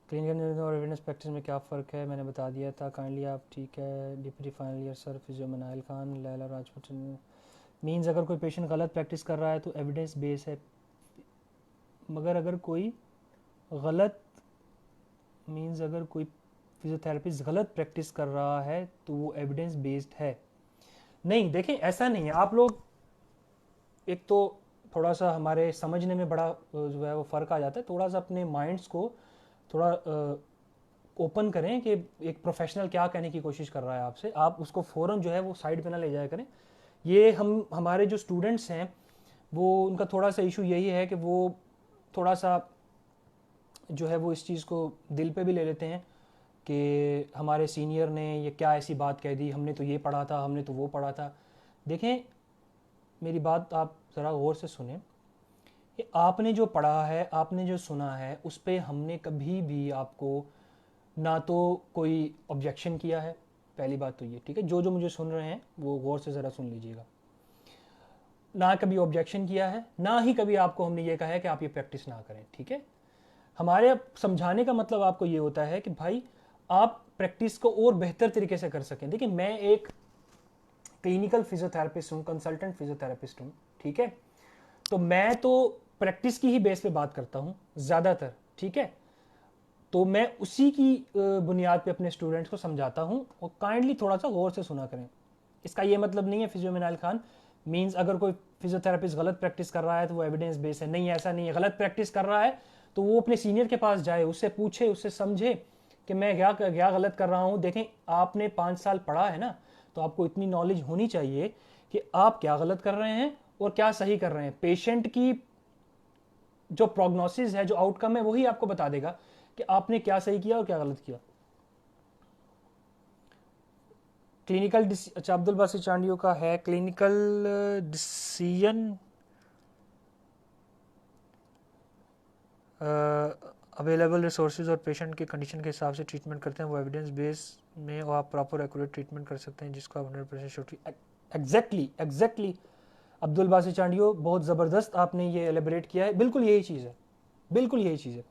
Clinical और एविडेंस प्रैक्टिस में क्या फ़र्क है, मैंने बता दिया था, काइंडली आप। ठीक है, deputy final year sir, physio Manail Khan, Laila Rajput. Means अगर कोई पेशेंट गलत प्रैक्टिस कर रहा है तो एविडेंस बेस है, मगर अगर कोई गलत मीन्स अगर कोई फिजियोथेरेपिस्ट गलत प्रैक्टिस कर रहा है तो वो एविडेंस बेस्ड है? नहीं, देखें ऐसा नहीं है। आप लोग एक तो थोड़ा सा हमारे समझने में बड़ा जो है वो फ़र्क आ जाता है। थोड़ा सा अपने माइंड्स को थोड़ा ओपन करें कि एक प्रोफेशनल क्या कहने की कोशिश कर रहा है आपसे, आप उसको फ़ौरन जो है वो साइड पे ना ले जाया करें। ये हमारे जो स्टूडेंट्स हैं वो उनका थोड़ा सा इशू यही है कि वो थोड़ा सा जो है वो इस चीज़ को दिल पे भी ले लेते हैं कि हमारे सीनियर ने ये क्या ऐसी बात कह दी, हमने तो ये पढ़ा था, हमने तो वो पढ़ा था। देखें, मेरी बात आप ज़रा गौर से सुने कि आपने जो पढ़ा है, आपने जो सुना है, उस पर हमने कभी भी आपको ना तो कोई ऑब्जेक्शन किया है। पहली बात तो ये, ठीक है, जो जो मुझे सुन रहे हैं वो गौर से ज़रा सुन लीजिएगा। ना कभी ऑब्जेक्शन किया है, ना ही कभी आपको हमने ये कहा है कि आप ये प्रैक्टिस ना करें, ठीक है। हमारे समझाने का मतलब आपको ये होता है कि भाई आप प्रैक्टिस को और बेहतर तरीके से कर सकें। देखिए, मैं एक क्लिनिकल फिजियोथेरेपिस्ट हूँ, कंसल्टेंट फिजियोथेरेपिस्ट हूँ, ठीक है, तो मैं तो प्रैक्टिस की ही बेस पे बात करता हूँ ज़्यादातर, ठीक है। तो मैं उसी की बुनियाद पे अपने स्टूडेंट्स को समझाता हूँ, और काइंडली थोड़ा सा गौर से सुना करें। इसका ये मतलब नहीं है फिजियो मनाइल खान मीन्स अगर कोई फिजियोथेरेपिस्ट गलत प्रैक्टिस कर रहा है तो वो एविडेंस बेस है, नहीं, ऐसा नहीं है। गलत प्रैक्टिस कर रहा है तो वो अपने सीनियर के पास जाए, उससे पूछे, उससे समझे कि मैं क्या गलत कर रहा हूँ। देखें, आपने 5 साल पढ़ा है ना, तो आपको इतनी नॉलेज होनी चाहिए कि आप क्या गलत कर रहे हैं और क्या सही कर रहे हैं। पेशेंट की जो प्रोग्नोसिस है, जो आउटकम है, वही आपको बता देगा कि आपने क्या सही किया और क्या गलत किया। क्लिनिकल अच्छा, अब्दुल बासित चांडियो का है क्लिनिकल डिसीजन अवेलेबल रिसोर्सेज और पेशेंट के कंडीशन के हिसाब से ट्रीटमेंट करते हैं, वो एविडेंस बेस में और आप प्रॉपर एक्यूरेट ट्रीटमेंट कर सकते हैं जिसको आप 100% श्योरिटी। एग्जैक्टली अब्दुल बासित चांडियो, बहुत ज़बरदस्त आपने ये एलिब्रेट किया है, बिल्कुल यही चीज़ है, बिल्कुल यही चीज़ है।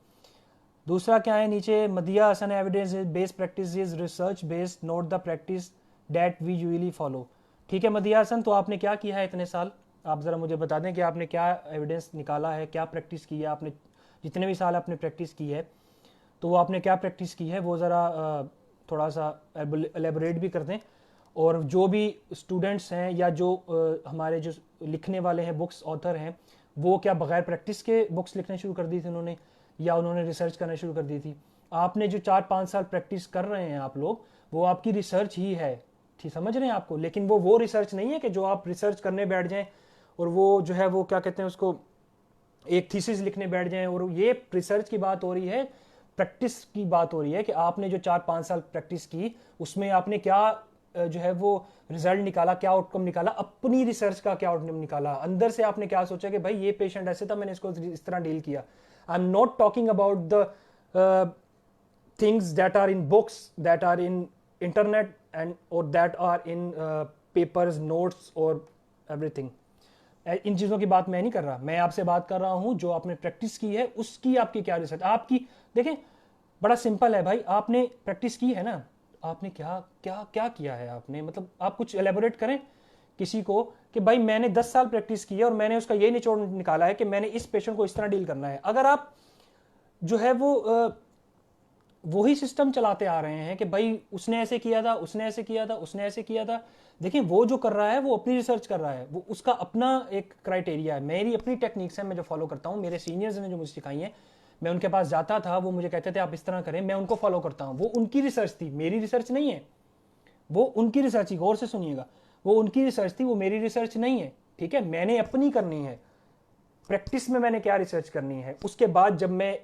दूसरा क्या है नीचे, Madiya Hasan evidence based practice is research based note the practice that we usually follow. ठीक है मदिया हसन, तो आपने क्या किया है इतने साल, आप ज़रा मुझे बता दें कि आपने क्या एविडेंस निकाला है, क्या प्रैक्टिस की है आपने, जितने भी साल आपने प्रैक्टिस की है तो वो आपने क्या प्रैक्टिस की है, वो ज़रा थोड़ा सा एलेबोरेट भी कर दें। और जो भी स्टूडेंट्स हैं या जो हमारे जो लिखने वाले हैं, बुक्स ऑथर हैं, वो क्या बगैर प्रैक्टिस के बुक्स लिखना शुरू कर दी थी उन्होंने, या उन्होंने रिसर्च करना शुरू कर दी थी? आपने जो 4-5 साल प्रैक्टिस कर रहे हैं आप लोग, वो आपकी रिसर्च ही है, ठीक समझ रहे हैं आपको? लेकिन वो रिसर्च नहीं है कि जो आप रिसर्च करने बैठ जाएं और वो जो है वो क्या कहते हैं उसको, एक थीसिस लिखने बैठ जाएं। और ये रिसर्च की बात हो रही है, प्रैक्टिस की बात हो रही है कि आपने जो 4-5 साल प्रैक्टिस की, उसमें आपने क्या जो है वो रिजल्ट निकाला, क्या आउटकम निकाला, अपनी रिसर्च का क्या आउटकम निकाला, अंदर से आपने क्या सोचा कि भाई ये पेशेंट ऐसे था, मैंने इसको इस तरह डील किया। I am not talking about the things that are in books, that are in internet and और that are in papers, notes और एवरीथिंग। इन चीज़ों की बात मैं नहीं कर रहा, मैं आपसे बात कर रहा हूं जो आपने प्रैक्टिस की है उसकी आपकी क्या रिसर्च आपकी। देखें बड़ा सिंपल है भाई, आपने प्रैक्टिस की है ना, आपने क्या क्या क्या किया है आपने, मतलब आप कुछ एलेबोरेट करें किसी को कि भाई मैंने 10 साल प्रैक्टिस की है और मैंने उसका ये निचोड़ निकाला है कि मैंने इस पेशेंट को इस तरह डील करना है। अगर आप जो है वो वही सिस्टम चलाते आ रहे हैं कि भाई उसने ऐसे किया था, उसने ऐसे किया था, उसने ऐसे किया था, देखिए वो जो कर रहा है वो अपनी रिसर्च कर रहा है, वो उसका अपना एक क्राइटेरिया है। मेरी अपनी टेक्निक्स है, मैं जो फॉलो करता हूँ, मेरे सीनियर्स ने जो मुझे सिखाई है, मैं उनके पास जाता था, वो मुझे कहते थे आप इस तरह करें, मैं उनको फॉलो करता हूँ। वो उनकी रिसर्च थी, मेरी रिसर्च नहीं है, वो उनकी रिसर्च ही, गौर से सुनिएगा, वो उनकी रिसर्च थी, वो मेरी रिसर्च नहीं है। ठीक है, मैंने अपनी करनी है, प्रैक्टिस में मैंने क्या रिसर्च करनी है, उसके बाद जब मैं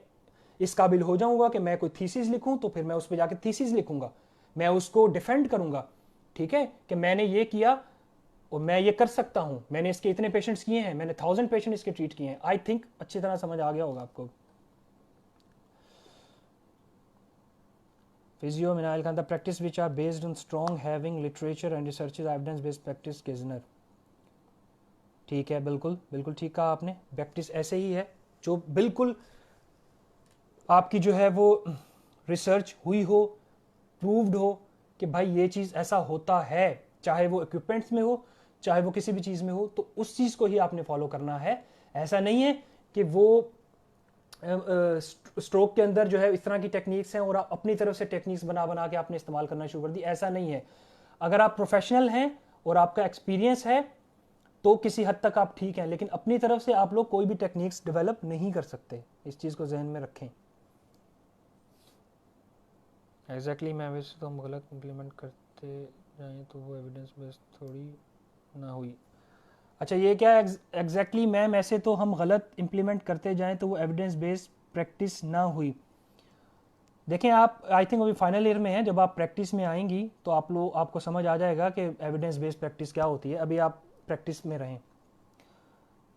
इस काबिल हो जाऊंगा कि मैं कोई थीसिस लिखूं तो फिर मैं उस पर जाकर थीसिस लिखूंगा, मैं उसको डिफेंड करूंगा। ठीक है, कि मैंने ये किया और मैं ये कर सकता हूं, मैंने इसके इतने पेशेंट्स किए हैं, मैंने 1000 पेशेंट इसके ट्रीट किए हैं। आई थिंक अच्छी तरह समझ आ गया होगा आपको। Physio Minail Khan, the practice which are based on strong having literature and research evidence based practice किजनर। ठीक है, बिल्कुल बिल्कुल ठीक कहा आपने, प्रैक्टिस ऐसे ही है जो बिल्कुल आपकी जो है वो रिसर्च हुई हो, प्रूव्ड हो कि भाई ये चीज़ ऐसा होता है, चाहे वो इक्विपमेंट्स में हो, चाहे वो किसी भी चीज़ में हो, तो उस चीज़ को ही आपने फॉलो करना है। ऐसा नहीं है कि वो स्ट्रोक के अंदर जो है इस तरह की टेक्निक्स हैं और आप अपनी तरफ से टेक्निक्स बना बना के आपने इस्तेमाल करना शुरू कर दी, ऐसा नहीं है। अगर आप प्रोफेशनल हैं और आपका एक्सपीरियंस है तो किसी हद तक आप ठीक हैं, लेकिन अपनी तरफ से आप लोग कोई भी टेक्निक्स डेवलप नहीं कर सकते, इस चीज़ को जहन में रखें। एग्जैक्टली मैं वैसे तो हम गलत इम्प्लीमेंट करते जाएं तो वो एविडेंस बेस्ड थोड़ी ना हुई। अच्छा ये क्या एग्जैक्टली मैम, ऐसे तो हम गलत इम्प्लीमेंट करते जाएं तो वो एविडेंस बेस्ड प्रैक्टिस ना हुई। देखें आप आई थिंक अभी फाइनल ईयर में हैं, जब आप प्रैक्टिस में आएंगी तो आपको समझ आ जाएगा कि एविडेंस बेस्ड प्रैक्टिस क्या होती है, अभी आप प्रैक्टिस में रहें।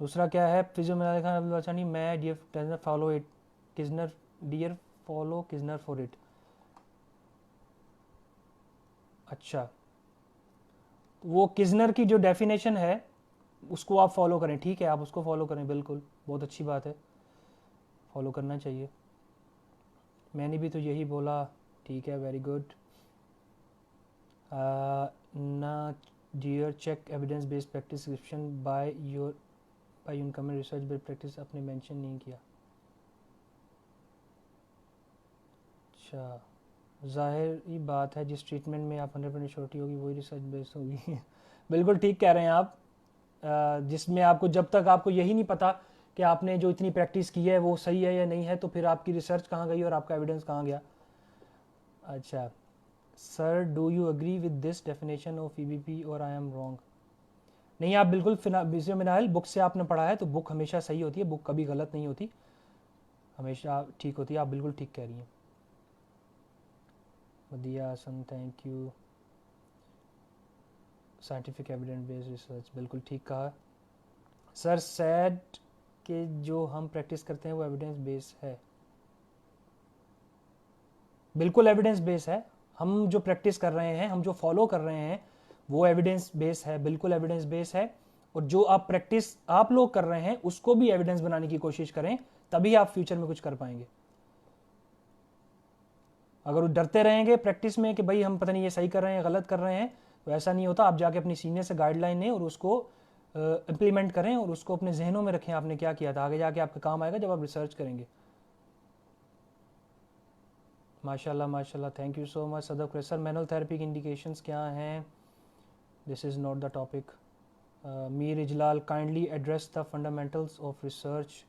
दूसरा क्या है, फिजियो खान अब्दुल, मैं डियर फॉलो इट किजनर, डियर फॉलो किजनर फॉर इट। अच्छा, वो किजनर की जो डेफिनेशन है उसको आप फॉलो करें, ठीक है, आप उसको फॉलो करें, बिल्कुल बहुत अच्छी बात है, फॉलो करना चाहिए। मैंने भी तो यही बोला, ठीक है, वेरी गुड। ना dear check evidence based practice description by यूनकमर रिसर्च बेस्ड प्रैक्टिस, आपने मेंशन नहीं किया। अच्छा, जाहिर ही बात है जिस ट्रीटमेंट में आप 100% श्योरिटी होगी वही रिसर्च बेस्ड होगी बिल्कुल ठीक कह रहे हैं आप, जिसमें आपको जब तक आपको यही नहीं पता कि आपने जो इतनी प्रैक्टिस की है वो सही है या नहीं है, तो फिर आपकी रिसर्च कहाँ गई और आपका एविडेंस कहाँ गया। अच्छा sir, do you agree with this definition of EBP और आई एम रॉन्ग? नहीं, आप बिल्कुल फिजियो मिनाइल बुक से आपने पढ़ा है तो बुक हमेशा सही होती है, बुक कभी गलत नहीं होती। हमेशा ठीक होती है, आप बिल्कुल ठीक कह रही हैं। Madiya Hasan, thank you. Scientific evidence based research, बिल्कुल ठीक कहा सर। सैड के जो हम प्रैक्टिस करते हैं वो एविडेंस बेस है, बिल्कुल एविडेंस बेस है। हम जो प्रैक्टिस कर रहे हैं, हम जो फॉलो कर रहे हैं वो एविडेंस बेस है, बिल्कुल एविडेंस बेस है। और जो आप प्रैक्टिस आप लोग कर रहे हैं उसको भी एविडेंस बनाने की कोशिश करें, तभी आप फ्यूचर में कुछ कर पाएंगे। अगर वो डरते रहेंगे प्रैक्टिस में कि भाई हम पता नहीं ये सही कर रहे हैं गलत कर रहे हैं, तो ऐसा नहीं होता। आप जाके अपनी सीनियर से गाइडलाइन लें और उसको इम्प्लीमेंट करें और उसको अपने जहनों में रखें आपने क्या किया था, आगे जाके आपके काम आएगा जब आप रिसर्च करेंगे। माशाल्लाह माशाल्लाह, thank you so much Sadaf sir. Manual therapy की इंडिकेशंस क्या हैं? This is not the topic. Mir Ijlal, kindly address the fundamentals of research.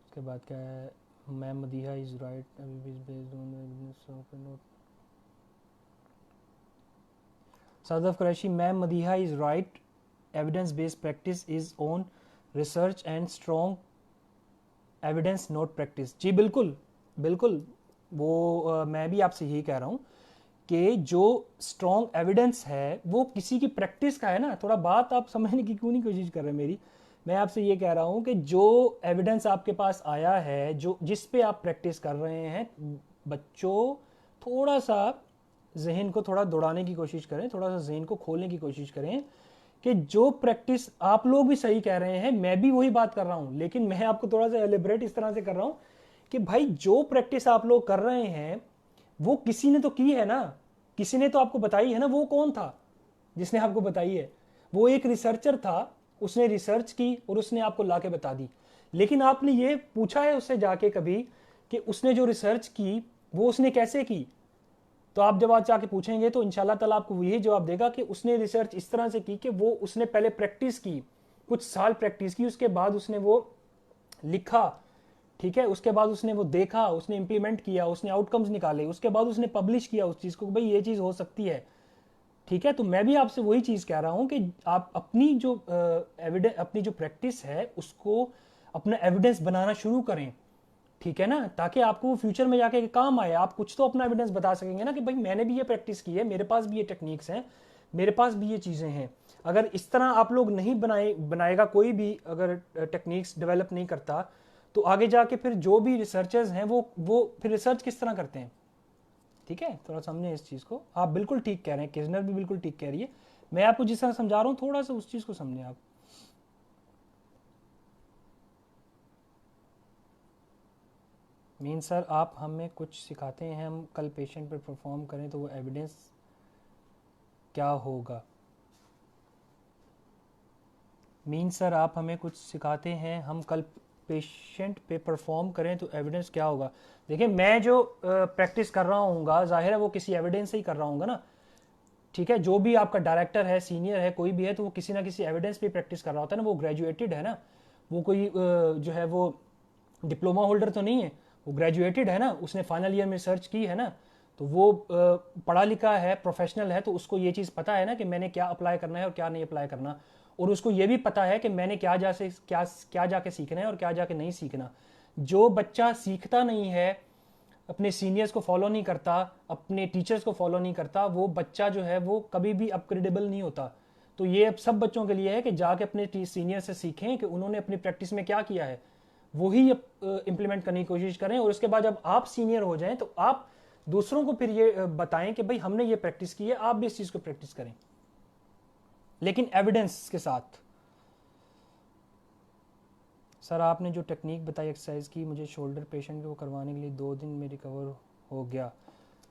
उसके बाद क्या है? Ma'am Madiha is right, Sadaf Qureshi, ma'am Madiha is right, evidence based practice is on research and strong evidence note practice. जी बिल्कुल बिल्कुल, वो मैं भी आपसे यही कह रहा हूँ कि जो स्ट्रॉन्ग एविडेंस है वो किसी की प्रैक्टिस का है ना। थोड़ा बात आप समझने की क्यों नहीं कोशिश कर रहे मेरी। मैं आपसे ये कह रहा हूँ कि जो एविडेंस आपके पास आया है, जो जिस पे आप प्रैक्टिस कर रहे हैं, बच्चों थोड़ा सा जहन को थोड़ा दौड़ाने की कोशिश करें, थोड़ा सा जहन को खोलने की कोशिश करें कि जो प्रैक्टिस आप लोग भी सही कह रहे हैं, मैं भी वही बात कर रहा हूं, लेकिन मैं आपको थोड़ा सा एलिब्रेट इस तरह से कर रहा हूं कि भाई जो प्रैक्टिस आप लोग कर रहे हैं वो किसी ने तो की है ना, किसी ने तो आपको बताई है ना। वो कौन था जिसने आपको बताई है? वो एक रिसर्चर था, उसने रिसर्च की और उसने आपको लाके बता दी। लेकिन आपने ये पूछा है उससे जाके कभी कि उसने जो रिसर्च की वो उसने कैसे की? तो आप जब आज जाके पूछेंगे तो इंशाल्लाह ताला आपको यही जवाब देगा कि उसने रिसर्च इस तरह से की कि वो उसने पहले प्रैक्टिस की, कुछ साल प्रैक्टिस की, उसके बाद उसने वो लिखा, ठीक है, उसके बाद उसने वो देखा, उसने इंप्लीमेंट किया, उसने आउटकम्स निकाले, उसके बाद उसने पब्लिश किया उस चीज़ को, भाई ये चीज़ हो सकती है। ठीक है, तो मैं भी आपसे वही चीज़ कह रहा हूं कि आप अपनी जो एविडेंस, अपनी जो प्रैक्टिस है उसको अपना एविडेंस बनाना शुरू करें, ठीक है ना, ताकि आपको फ्यूचर में जाके काम आए। आप कुछ तो अपना एविडेंस बता सकेंगे ना कि भाई मैंने भी ये प्रैक्टिस की है, मेरे पास भी ये टेक्निक्स हैं, मेरे पास भी ये चीज़ें हैं। अगर इस तरह आप लोग नहीं बनाएगा, कोई भी अगर टेक्निक्स डेवलप नहीं करता, तो आगे जाके फिर जो भी रिसर्चर्स हैं वो फिर रिसर्च किस तरह करते हैं? ठीक है, थोड़ा समझें इस चीज़ को। आप बिल्कुल ठीक कह रहे हैं, किजनर भी बिल्कुल ठीक कह रही है। मैं आपको जिस तरह समझा रहा हूँ थोड़ा सा उस चीज़ को समझें आप। मीन सर, आप हमें कुछ सिखाते हैं, हम कल पेशेंट पर परफॉर्म करें तो वो एविडेंस क्या होगा? मीन सर, आप हमें कुछ सिखाते हैं, हम कल पेशेंट पे परफॉर्म करें तो एविडेंस क्या होगा? देखिए, मैं जो प्रैक्टिस कर रहा हूँगा, जाहिर है वो किसी एविडेंस से ही कर रहा हूँगा ना। ठीक है, जो भी आपका डायरेक्टर है, सीनियर है, कोई भी है, तो वो किसी ना किसी एविडेंस पे प्रैक्टिस कर रहा होता है ना। वो ग्रेजुएटेड है ना, वो कोई जो है वो डिप्लोमा होल्डर तो नहीं है, वो ग्रेजुएटेड है ना, उसने फाइनल ईयर में रिसर्च की है ना, तो वो पढ़ा लिखा है, प्रोफेशनल है, तो उसको ये चीज़ पता है ना कि मैंने क्या अप्लाई करना है और क्या नहीं अप्लाई करना। और उसको ये भी पता है कि मैंने क्या जाके सीखना है और क्या जाके नहीं सीखना। जो बच्चा सीखता नहीं है, अपने सीनियर्स को फॉलो नहीं करता, अपने टीचर्स को फॉलो नहीं करता, वो बच्चा जो है वो कभी भी अपग्रेडेबल नहीं होता। तो ये सब बच्चों के लिए है कि जाके अपने सीनियर से सीखें कि उन्होंने अपनी प्रैक्टिस में क्या किया है, वही इम्प्लीमेंट करने की कोशिश करें। और उसके बाद जब आप सीनियर हो जाएं तो आप दूसरों को फिर ये बताएं कि भाई हमने ये प्रैक्टिस की है, आप भी इस चीज़ को प्रैक्टिस करें, लेकिन एविडेंस के साथ। सर, आपने जो टेक्निक बताई एक्सरसाइज की, मुझे शोल्डर पेशेंट को करवाने के लिए 2 दिन में रिकवर हो गया।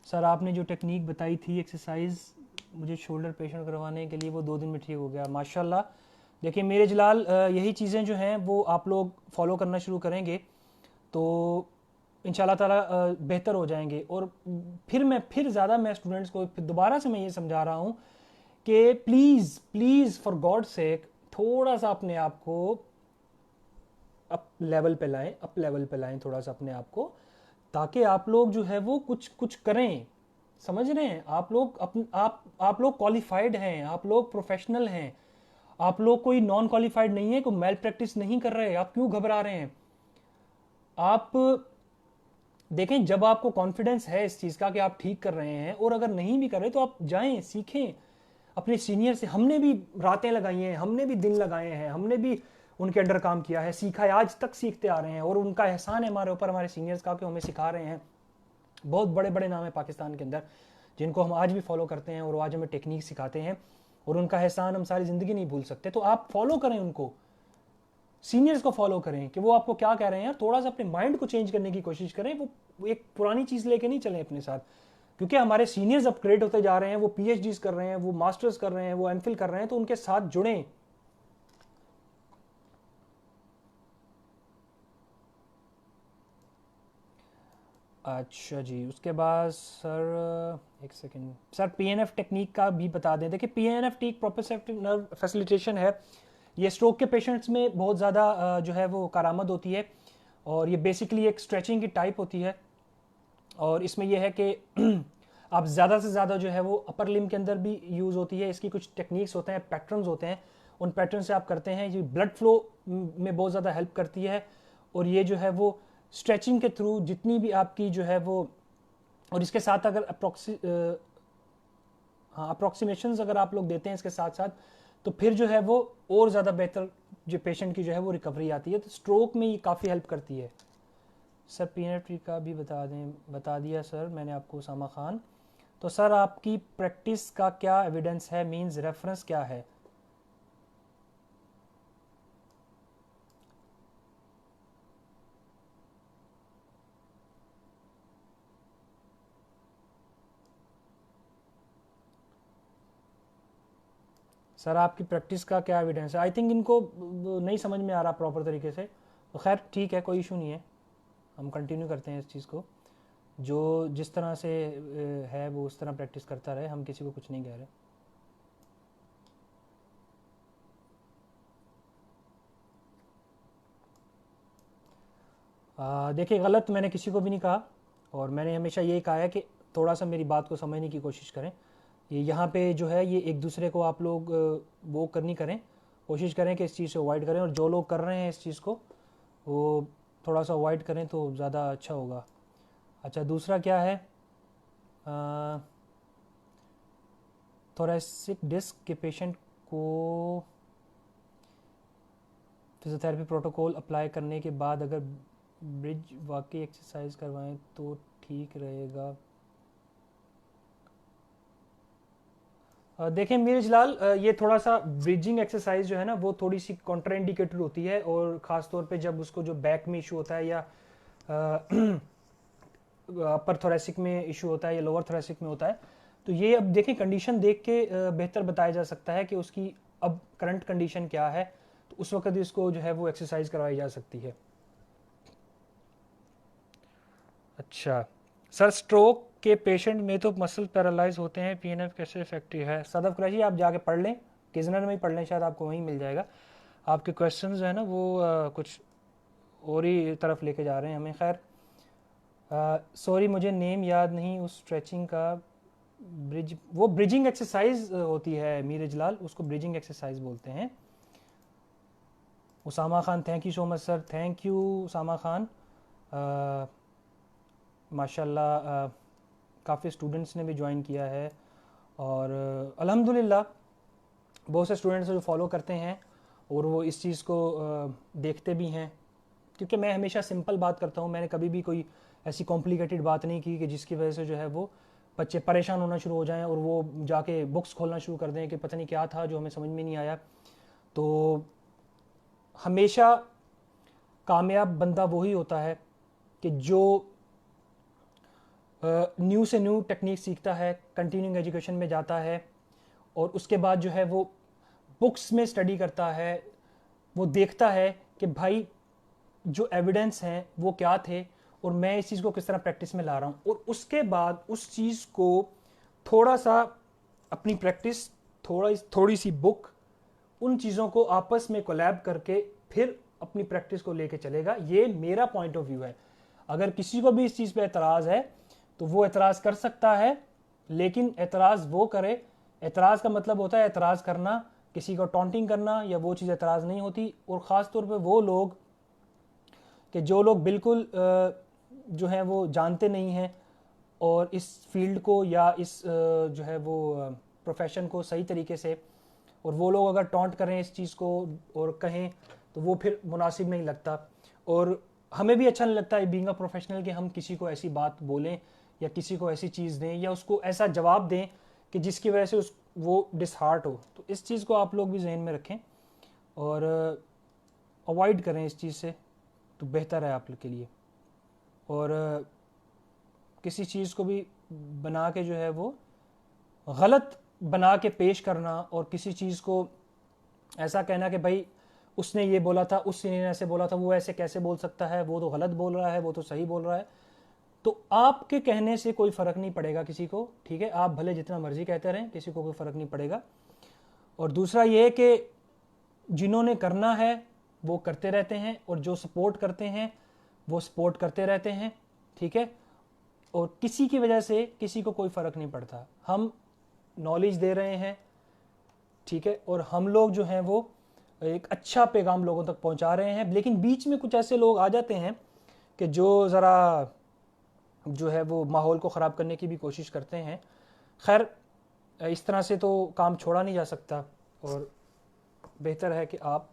सर, आपने जो टेक्निक बताई थी एक्सरसाइज मुझे शोल्डर पेशेंट करवाने के लिए, वो 2 दिन में ठीक हो गया, माशाल्लाह। देखिए मेरे जलाल, यही चीज़ें जो हैं वो आप लोग फॉलो करना शुरू करेंगे तो इंशाल्लाह ताला बेहतर हो जाएंगे। और फिर ज़्यादा मैं स्टूडेंट्स को फिर दोबारा से मैं ये समझा रहा हूँ कि please please for God sake थोड़ा सा अपने आप को अप लेवल पे लाएं, अप लेवल पे लाएं थोड़ा सा अपने आप को, ताकि आप लोग जो है वो कुछ कुछ करें। समझ रहे हैं? आप लोग आप लोग क्वालिफाइड हैं, आप लोग प्रोफेशनल हैं, आप लोग कोई नॉन क्वालिफाइड नहीं है, कोई मेल प्रैक्टिस नहीं कर रहे, आप क्यों घबरा रहे हैं? आप देखें, जब आपको कॉन्फिडेंस है इस चीज़ का कि आप ठीक कर रहे हैं, और अगर नहीं भी कर रहे तो आप जाएं, सीखें अपने सीनियर से। हमने भी रातें लगाई हैं, हमने भी दिन लगाए हैं, हमने भी उनके अंडर काम किया है, सीखा है, आज तक सीखते आ रहे हैं, और उनका एहसान है हमारे ऊपर, हमारे सीनियर्स का, कि हमें सिखा रहे हैं। बहुत बड़े बड़े नाम है पाकिस्तान के अंदर जिनको हम आज भी फॉलो करते हैं और आज हमें टेक्निक सिखाते हैं, और उनका एहसान हम सारी ज़िंदगी नहीं भूल सकते। तो आप फॉलो करें उनको, सीनियर्स को फॉलो करें कि वो आपको क्या कह रहे हैं, थोड़ा सा अपने माइंड को चेंज करने की कोशिश करें। वो एक पुरानी चीज़ लेके नहीं चलें अपने साथ, क्योंकि हमारे सीनियर्स अपग्रेड होते जा रहे हैं, वो पीएचडीज कर रहे हैं, वो मास्टर्स कर रहे हैं, वो एमफिल कर रहे हैं, तो उनके साथ जुड़ें। अच्छा जी, उसके बाद सर एक सेकेंड सर, पीएनएफ टेक्निक का भी बता दें। देखिए, पीएनएफ टेक्निक प्रोप्रोसेप्टिव नर्व फैसिलिटेशन है, ये स्ट्रोक के पेशेंट्स में बहुत ज़्यादा जो है वो कारामद होती है, और ये बेसिकली एक स्ट्रेचिंग की टाइप होती है। और इसमें यह है कि आप ज़्यादा से ज़्यादा जो है वो अपर लिम के अंदर भी यूज़ होती है। इसकी कुछ टेक्निक्स होते हैं, पैटर्न्स होते हैं, उन पैटर्न से आप करते हैं, ये ब्लड फ्लो में बहुत ज़्यादा हेल्प करती है। और ये जो है वो स्ट्रेचिंग के थ्रू जितनी भी आपकी जो है वो, और इसके साथ अगर अप्रोक्सीमेशंस अगर आप लोग देते हैं इसके साथ साथ, तो फिर जो है वो और ज़्यादा बेहतर जो पेशेंट की जो है वो रिकवरी आती है। तो स्ट्रोक में ये काफ़ी हेल्प करती है। सर पीनेट्री का भी बता दिया सर मैंने आपको, उसामा खान। तो सर आपकी प्रैक्टिस का क्या एविडेंस है, मींस रेफरेंस क्या है? सर आपकी प्रैक्टिस का क्या एविडेंस है? आई थिंक इनको नहीं समझ में आ रहा प्रॉपर तरीके से, तो खैर ठीक है, कोई इशू नहीं है, हम कंटिन्यू करते हैं इस चीज़ को। जो जिस तरह से है वो उस तरह प्रैक्टिस करता रहे, हम किसी को कुछ नहीं कह रहे। देखिए, गलत मैंने किसी को भी नहीं कहा, और मैंने हमेशा यही कहा है कि थोड़ा सा मेरी बात को समझने की कोशिश करें। ये यहाँ पे जो है ये एक दूसरे को आप लोग वो करनी करें, कोशिश करें कि इस चीज़ से अवॉइड करें, और जो लोग कर रहे हैं इस चीज़ को वो थोड़ा सा अवॉइड करें तो ज़्यादा अच्छा होगा। अच्छा, दूसरा क्या है, थोरेसिक डिस्क के पेशेंट को फिजियोथेरेपी प्रोटोकॉल अप्लाई करने के बाद अगर ब्रिज वाकई एक्सरसाइज करवाएं तो ठीक रहेगा? देखें मीरज लाल, ये थोड़ा सा ब्रिजिंग एक्सरसाइज जो है ना वो थोड़ी सी कॉन्ट्राइंडिकेटेड होती है, और ख़ास तौर पे जब उसको जो बैक में इशू होता है, या अपर थोरेसिक में इशू होता है, या लोअर थोरेसिक में होता है। तो ये अब देखें, कंडीशन देख के बेहतर बताया जा सकता है कि उसकी अब करंट कंडीशन क्या है, तो उस वक्त इसको जो है वो एक्सरसाइज करवाई जा सकती है। अच्छा सर, स्ट्रोक के पेशेंट में तो मसल पैरालाइज होते हैं, पीएनएफ कैसे इफेक्टिव है? सदफ कुरैशी, आप जाके पढ़ लें, किजनर में ही पढ़ लें, शायद आपको वहीं मिल जाएगा। आपके क्वेश्चन जो है ना वो कुछ और ही तरफ लेके जा रहे हैं हमें। खैर, सॉरी मुझे नेम याद नहीं उस स्ट्रेचिंग का। वो ब्रिजिंग एक्सरसाइज होती है मीरज लाल, उसको ब्रिजिंग एक्सरसाइज बोलते हैं। Usama Khan, thank you so much sir, thank you Usama Khan. माशाल्लाह काफ़ी स्टूडेंट्स ने भी ज्वाइन किया है, और अल्हम्दुलिल्लाह बहुत से स्टूडेंट्स जो फॉलो करते हैं और वो इस चीज़ को देखते भी हैं, क्योंकि मैं हमेशा सिंपल बात करता हूँ। मैंने कभी भी कोई ऐसी कॉम्प्लिकेटेड बात नहीं की कि जिसकी वजह से जो है वो बच्चे परेशान होना शुरू हो जाएं और वो जाके बुक्स खोलना शुरू कर दें कि पता नहीं क्या था जो हमें समझ में नहीं आया। तो हमेशा कामयाब बंदा वही होता है कि जो न्यू से न्यू टेक्निक सीखता है, कंटिन्यूइंग एजुकेशन में जाता है, और उसके बाद जो है वो बुक्स में स्टडी करता है, वो देखता है कि भाई जो एविडेंस हैं वो क्या थे, और मैं इस चीज़ को किस तरह प्रैक्टिस में ला रहा हूँ, और उसके बाद उस चीज़ को थोड़ा सा अपनी प्रैक्टिस, थोड़ी सी बुक, उन चीज़ों को आपस में कोलैब करके फिर अपनी प्रैक्टिस को लेके चलेगा। ये मेरा पॉइंट ऑफ व्यू है। अगर किसी को भी इस चीज़ पे एतराज़ है तो वो एतराज़ कर सकता है, लेकिन एतराज़ वो करे, एतराज़ का मतलब होता है एतराज़ करना, किसी को टॉन्टिंग करना या वो चीज़ एतराज़ नहीं होती। और ख़ास तौर पे वो लोग कि जो लोग बिल्कुल जो है वो जानते नहीं हैं और इस फील्ड को या इस जो है वो प्रोफेशन को सही तरीके से, और वो लोग अगर टॉन्ट करें इस चीज़ को और कहें तो वो फिर मुनासिब नहीं लगता। और हमें भी अच्छा नहीं लगता बीइंग अ प्रोफेशनल कि हम किसी को ऐसी बात बोलें या किसी को ऐसी चीज़ दें या उसको ऐसा जवाब दें कि जिसकी वजह से वो डिसहार्ट हो। तो इस चीज़ को आप लोग भी जहन में रखें और अवॉइड करें इस चीज़ से, तो बेहतर है आप लोग के लिए। और किसी चीज़ को भी बना के जो है वो गलत बना के पेश करना और किसी चीज़ को ऐसा कहना कि भाई उसने ये बोला था, उसने ऐसे बोला था, वो ऐसे कैसे बोल सकता है, वो तो गलत बोल रहा है, वो तो सही बोल रहा है। तो आपके कहने से कोई फ़र्क नहीं पड़ेगा किसी को, ठीक है। आप भले जितना मर्जी कहते रहें, किसी को कोई फ़र्क नहीं पड़ेगा। और दूसरा ये है कि जिन्होंने करना है वो करते रहते हैं और जो सपोर्ट करते हैं वो सपोर्ट करते रहते हैं, ठीक है। और किसी की वजह से किसी को कोई फ़र्क नहीं पड़ता। हम नॉलेज दे रहे हैं, ठीक है, और हम लोग जो हैं वो एक अच्छा पैगाम लोगों तक पहुंचा रहे हैं। लेकिन बीच में कुछ ऐसे लोग आ जाते हैं कि जो ज़रा जो है वो माहौल को ख़राब करने की भी कोशिश करते हैं। खैर, इस तरह से तो काम छोड़ा नहीं जा सकता और बेहतर है कि आप,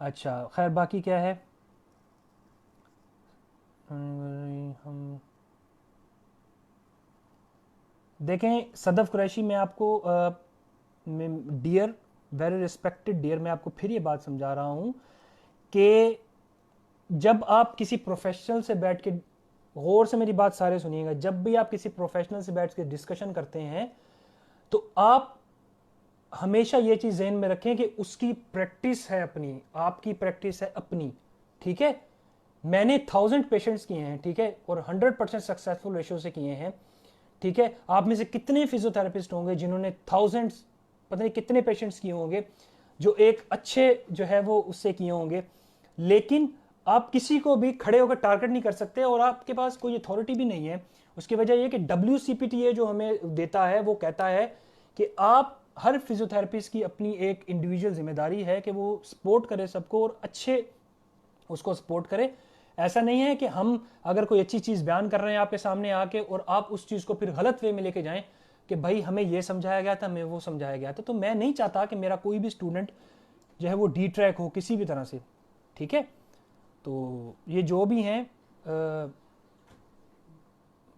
अच्छा खैर बाकी क्या है, हम देखें। सदफ कुरैशी में आपको डियर, वेरी रिस्पेक्टेड डियर, मैं आपको फिर ये बात समझा रहा हूँ कि जब आप किसी प्रोफेशनल से बैठ के, गौर से मेरी बात सारे सुनिएगा, जब भी आप किसी प्रोफेशनल से बैठ के डिस्कशन करते हैं तो आप हमेशा ये चीज़ जहन में रखें कि उसकी प्रैक्टिस है अपनी, आपकी प्रैक्टिस है अपनी, ठीक है। मैंने 1000 पेशेंट्स किए हैं, ठीक है, और 100% सक्सेसफुल रेशियो से किए हैं, ठीक है। आप में से कितने फिजियोथेरेपिस्ट होंगे जिन्होंने थाउजेंड्स, पता नहीं कितने पेशेंट्स किए होंगे जो एक अच्छे जो है वो उससे किए होंगे। लेकिन आप किसी को भी खड़े होकर टारगेट नहीं कर सकते और आपके पास कोई अथॉरिटी भी नहीं है। उसकी वजह यह कि WCPTA जो हमें देता है वो कहता है कि आप हर फिजियोथेरेपिस्ट की अपनी एक इंडिविजुअल जिम्मेदारी है कि वो सपोर्ट करे सबको और अच्छे उसको सपोर्ट करे। ऐसा नहीं है कि हम अगर कोई अच्छी चीज़ बयान कर रहे हैं आपके सामने आके और आप उस चीज़ को फिर गलत वे में लेके जाएं कि भाई हमें ये समझाया गया था, हमें वो समझाया गया था। तो मैं नहीं चाहता कि मेरा कोई भी स्टूडेंट जो है वो डी ट्रैक हो किसी भी तरह से, ठीक है। तो ये जो भी हैं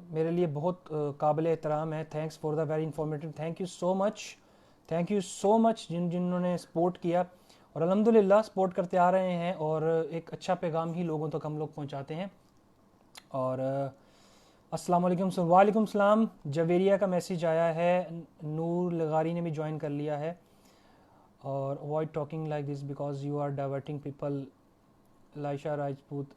मेरे लिए बहुत काबिल एहतराम है। Thanks for the very informative, thank you so much, thank you so much जिन्होंने सपोर्ट किया और अल्हम्दुलिल्लाह सपोर्ट करते आ रहे हैं और एक अच्छा पैगाम ही लोगों तक हम लोग पहुंचाते हैं। और अस्सलाम वालेकुम। वालेकुम सलाम। जवेरिया का मैसेज आया है, नूर लगारी ने भी ज्वाइन कर लिया है। और avoid talking like this because you are diverting people. Laisha Rajput,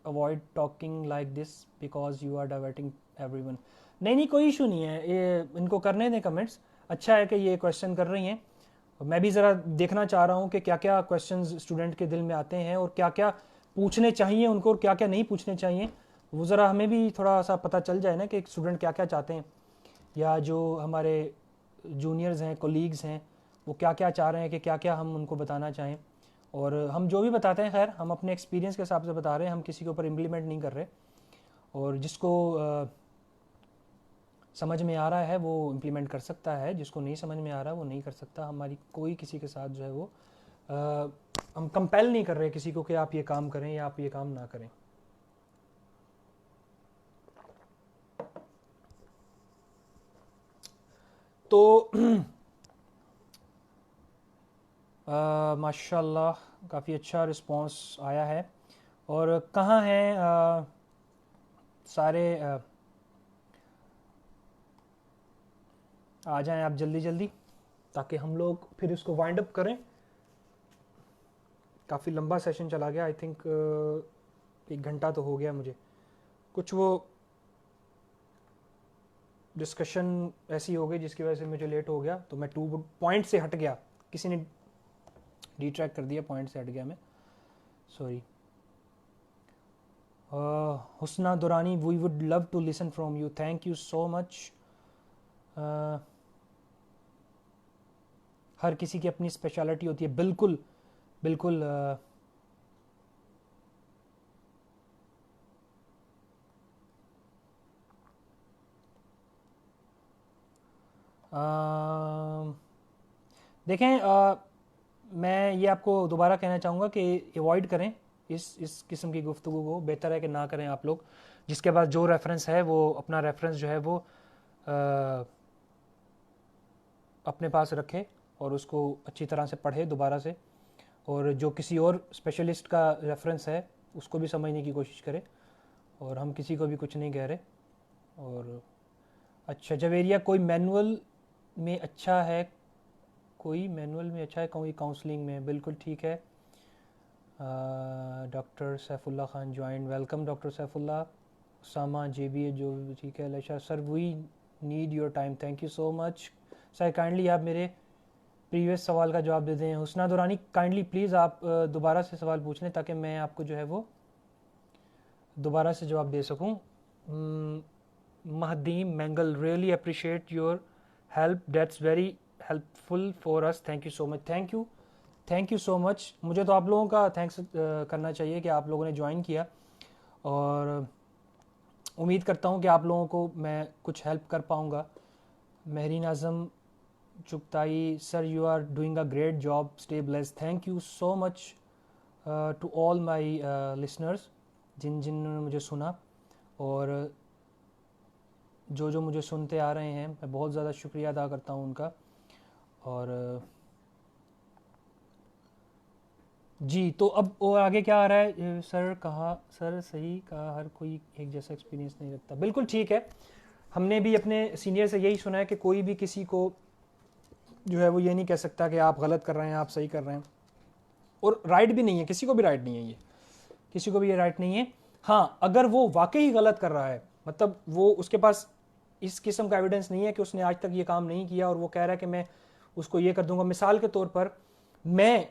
avoid talking like this because you are diverting everyone. नहीं कोई इशू नहीं है, ये इनको करने दें कमेंट्स। अच्छा है कि ये क्वेश्चन कर रही हैं। मैं भी ज़रा देखना चाह रहा हूँ कि क्या क्या क्वेश्चंस स्टूडेंट के दिल में आते हैं और क्या क्या पूछने चाहिए उनको और क्या क्या नहीं पूछने चाहिए। वो ज़रा हमें भी थोड़ा सा पता चल जाए ना कि एक स्टूडेंट क्या क्या चाहते हैं, या जो हमारे जूनियर्स हैं, कोलीग्स हैं, वो क्या क्या चाह रहे हैं कि क्या क्या हम उनको बताना चाहें। और हम जो भी बताते हैं खैर हम अपने एक्सपीरियंस के हिसाब से बता रहे हैं, हम किसी के ऊपर इम्प्लीमेंट नहीं कर रहे। और जिसको समझ में आ रहा है वो इम्प्लीमेंट कर सकता है, जिसको नहीं समझ में आ रहा है वो नहीं कर सकता। हमारी कोई किसी के साथ जो है वो हम कंपेल नहीं कर रहे किसी को कि आप ये काम करें या आप ये काम ना करें। तो माशाल्लाह काफ़ी अच्छा रिस्पांस आया है। और कहाँ हैं सारे, आ जाएं आप जल्दी जल्दी ताकि हम लोग फिर इसको वाइंड अप करें। काफ़ी लंबा सेशन चला गया, आई थिंक 1 घंटा तो हो गया मुझे। कुछ वो डिस्कशन ऐसी हो गई जिसकी वजह से मुझे लेट हो गया, तो मैं 2 पॉइंट से हट गया, किसी ने डिट्रैक्ट कर दिया, पॉइंट से हट गया मैं, sorry. Husna Durrani, we would love to listen from you, thank you so much. हर किसी की अपनी स्पेशलिटी होती है। बिल्कुल बिल्कुल देखें, मैं ये आपको दोबारा कहना चाहूँगा कि अवॉइड करें इस किस्म की गुफ्तगू को। बेहतर है कि ना करें आप लोग। जिसके पास जो रेफरेंस है वो अपना रेफरेंस जो है वो अपने पास रखे और उसको अच्छी तरह से पढ़े दोबारा से, और जो किसी और स्पेशलिस्ट का रेफरेंस है उसको भी समझने की कोशिश करे। और हम किसी को भी कुछ नहीं कह रहे। और अच्छा, जवेरिया कोई मैनुअल में अच्छा है, कोई मैनुअल में अच्छा है, कोई काउंसलिंग में। बिल्कुल ठीक है। Doctor Saifullah Khan join, welcome doctor Saifullah. Usama JB जो ठीक है। Lasha sir we need your time, thank you so much sir. Kindly आप मेरे प्रीवियस सवाल का जवाब दे दें। हुस्ना दुरानी काइंडली प्लीज़ आप दोबारा से सवाल पूछ लें ताकि मैं आपको जो है वो दोबारा से जवाब दे सकूं। Mahdeem Mengal, really appreciate your help, that's very helpful for us, thank you so much. Thank you so much. मुझे तो आप लोगों का थैंक्स करना चाहिए कि आप लोगों ने ज्वाइन किया, और उम्मीद करता हूँ कि आप लोगों को मैं कुछ हेल्प कर पाऊँगा। Mahreen Azam Chughtai, sir you are doing a great job, stay blessed, thank you so much to all my listeners जिन्होंने मुझे सुना, और जो मुझे सुनते आ रहे हैं, मैं बहुत ज़्यादा शुक्रिया अदा करता हूँ उनका। और जी, तो अब और आगे क्या आ रहा है सर? कहा सर सही कहा, हर कोई एक जैसा एक्सपीरियंस नहीं रखता। बिल्कुल ठीक है। हमने भी अपने सीनियर से यही सुना है कि कोई भी किसी को जो है वो ये नहीं कह सकता कि आप गलत कर रहे हैं, आप सही कर रहे हैं। और राइट भी नहीं है, किसी को भी राइट नहीं है, ये किसी को भी ये राइट नहीं है। हाँ, अगर वो वाकई गलत कर रहा है, मतलब वो उसके पास इस किस्म का एविडेंस नहीं है कि उसने आज तक ये काम नहीं किया और वो कह रहा है कि मैं उसको ये कर दूंगा। मिसाल के तौर पर मैं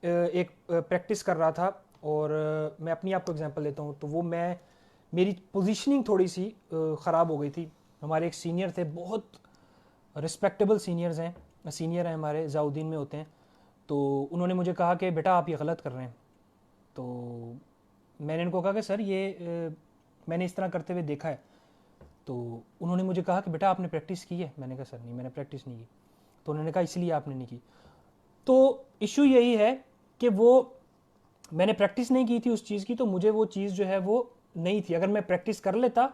एक प्रैक्टिस कर रहा था, और मैं अपनी आपको एग्जांपल देता हूँ। तो वो मेरी पोजीशनिंग थोड़ी सी ख़राब हो गई थी। हमारे एक सीनियर थे, बहुत रिस्पेक्टेबल सीनियर हैं हमारे, जाउद्दीन में होते हैं। तो उन्होंने मुझे कहा कि बेटा आप ये गलत कर रहे हैं। तो मैंने इनको कहा कि सर ये मैंने इस तरह करते हुए देखा है। तो उन्होंने मुझे कहा कि बेटा आपने प्रैक्टिस की है? मैंने कहा सर नहीं, मैंने प्रैक्टिस नहीं की। तो उन्होंने कहा इसलिए आपने नहीं की। तो इशू यही है कि वो मैंने प्रैक्टिस नहीं की थी उस चीज़ की, तो मुझे वो चीज़ जो है वो नहीं थी। अगर मैं प्रैक्टिस कर लेता,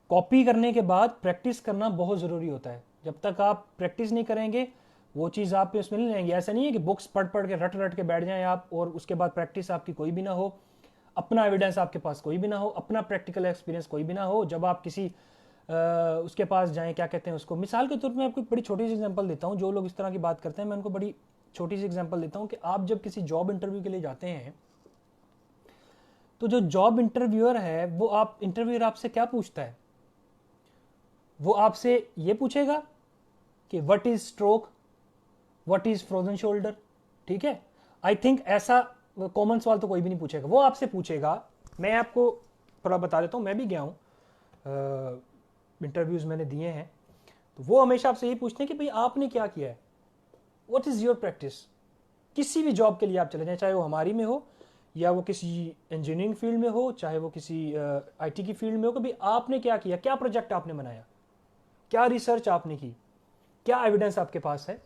कॉपी करने के बाद प्रैक्टिस करना बहुत ज़रूरी होता है। जब तक आप प्रैक्टिस नहीं करेंगे वो चीज़ आप पे उसमें नहीं रहेंगी। ऐसा नहीं है कि बुक्स पढ़ पढ़ के रट के बैठ जाएं आप, और उसके बाद प्रैक्टिस आपकी कोई भी ना हो, अपना एविडेंस आपके पास कोई भी ना हो, अपना प्रैक्टिकल एक्सपीरियंस कोई भी ना हो। जब आप किसी उसके पास जाएं, क्या कहते हैं उसको, मिसाल के तौर पर मैं आपको बड़ी छोटी सी एग्जांपल देता हूं। जो लोग इस तरह की बात करते हैं, मैं उनको बड़ी छोटी सी एग्जांपल देता हूं कि आप जब किसी जॉब इंटरव्यू के लिए जाते हैं, तो जो जॉब इंटरव्यूअर है वो इंटरव्यूअर आपसे क्या पूछता है? वो आपसे ये पूछेगा कि what is stroke, what is frozen shoulder, ठीक है? आई थिंक ऐसा कॉमन सवाल तो कोई भी नहीं पूछेगा। वो आपसे पूछेगा, मैं आपको थोड़ा बता देता हूँ, मैं भी गया हूँ, इंटरव्यूज मैंने दिए हैं। तो वो हमेशा आपसे ये पूछते हैं कि भाई आपने क्या किया है, व्हाट इज योर प्रैक्टिस। किसी भी जॉब के लिए आप चले जाएं, चाहे वो हमारी में हो या वो किसी इंजीनियरिंग फील्ड में हो, चाहे वो किसी आईटी की फील्ड में हो, कि भाई आपने क्या किया, क्या प्रोजेक्ट आपने बनाया, क्या रिसर्च आपने की, क्या एविडेंस आपके पास है,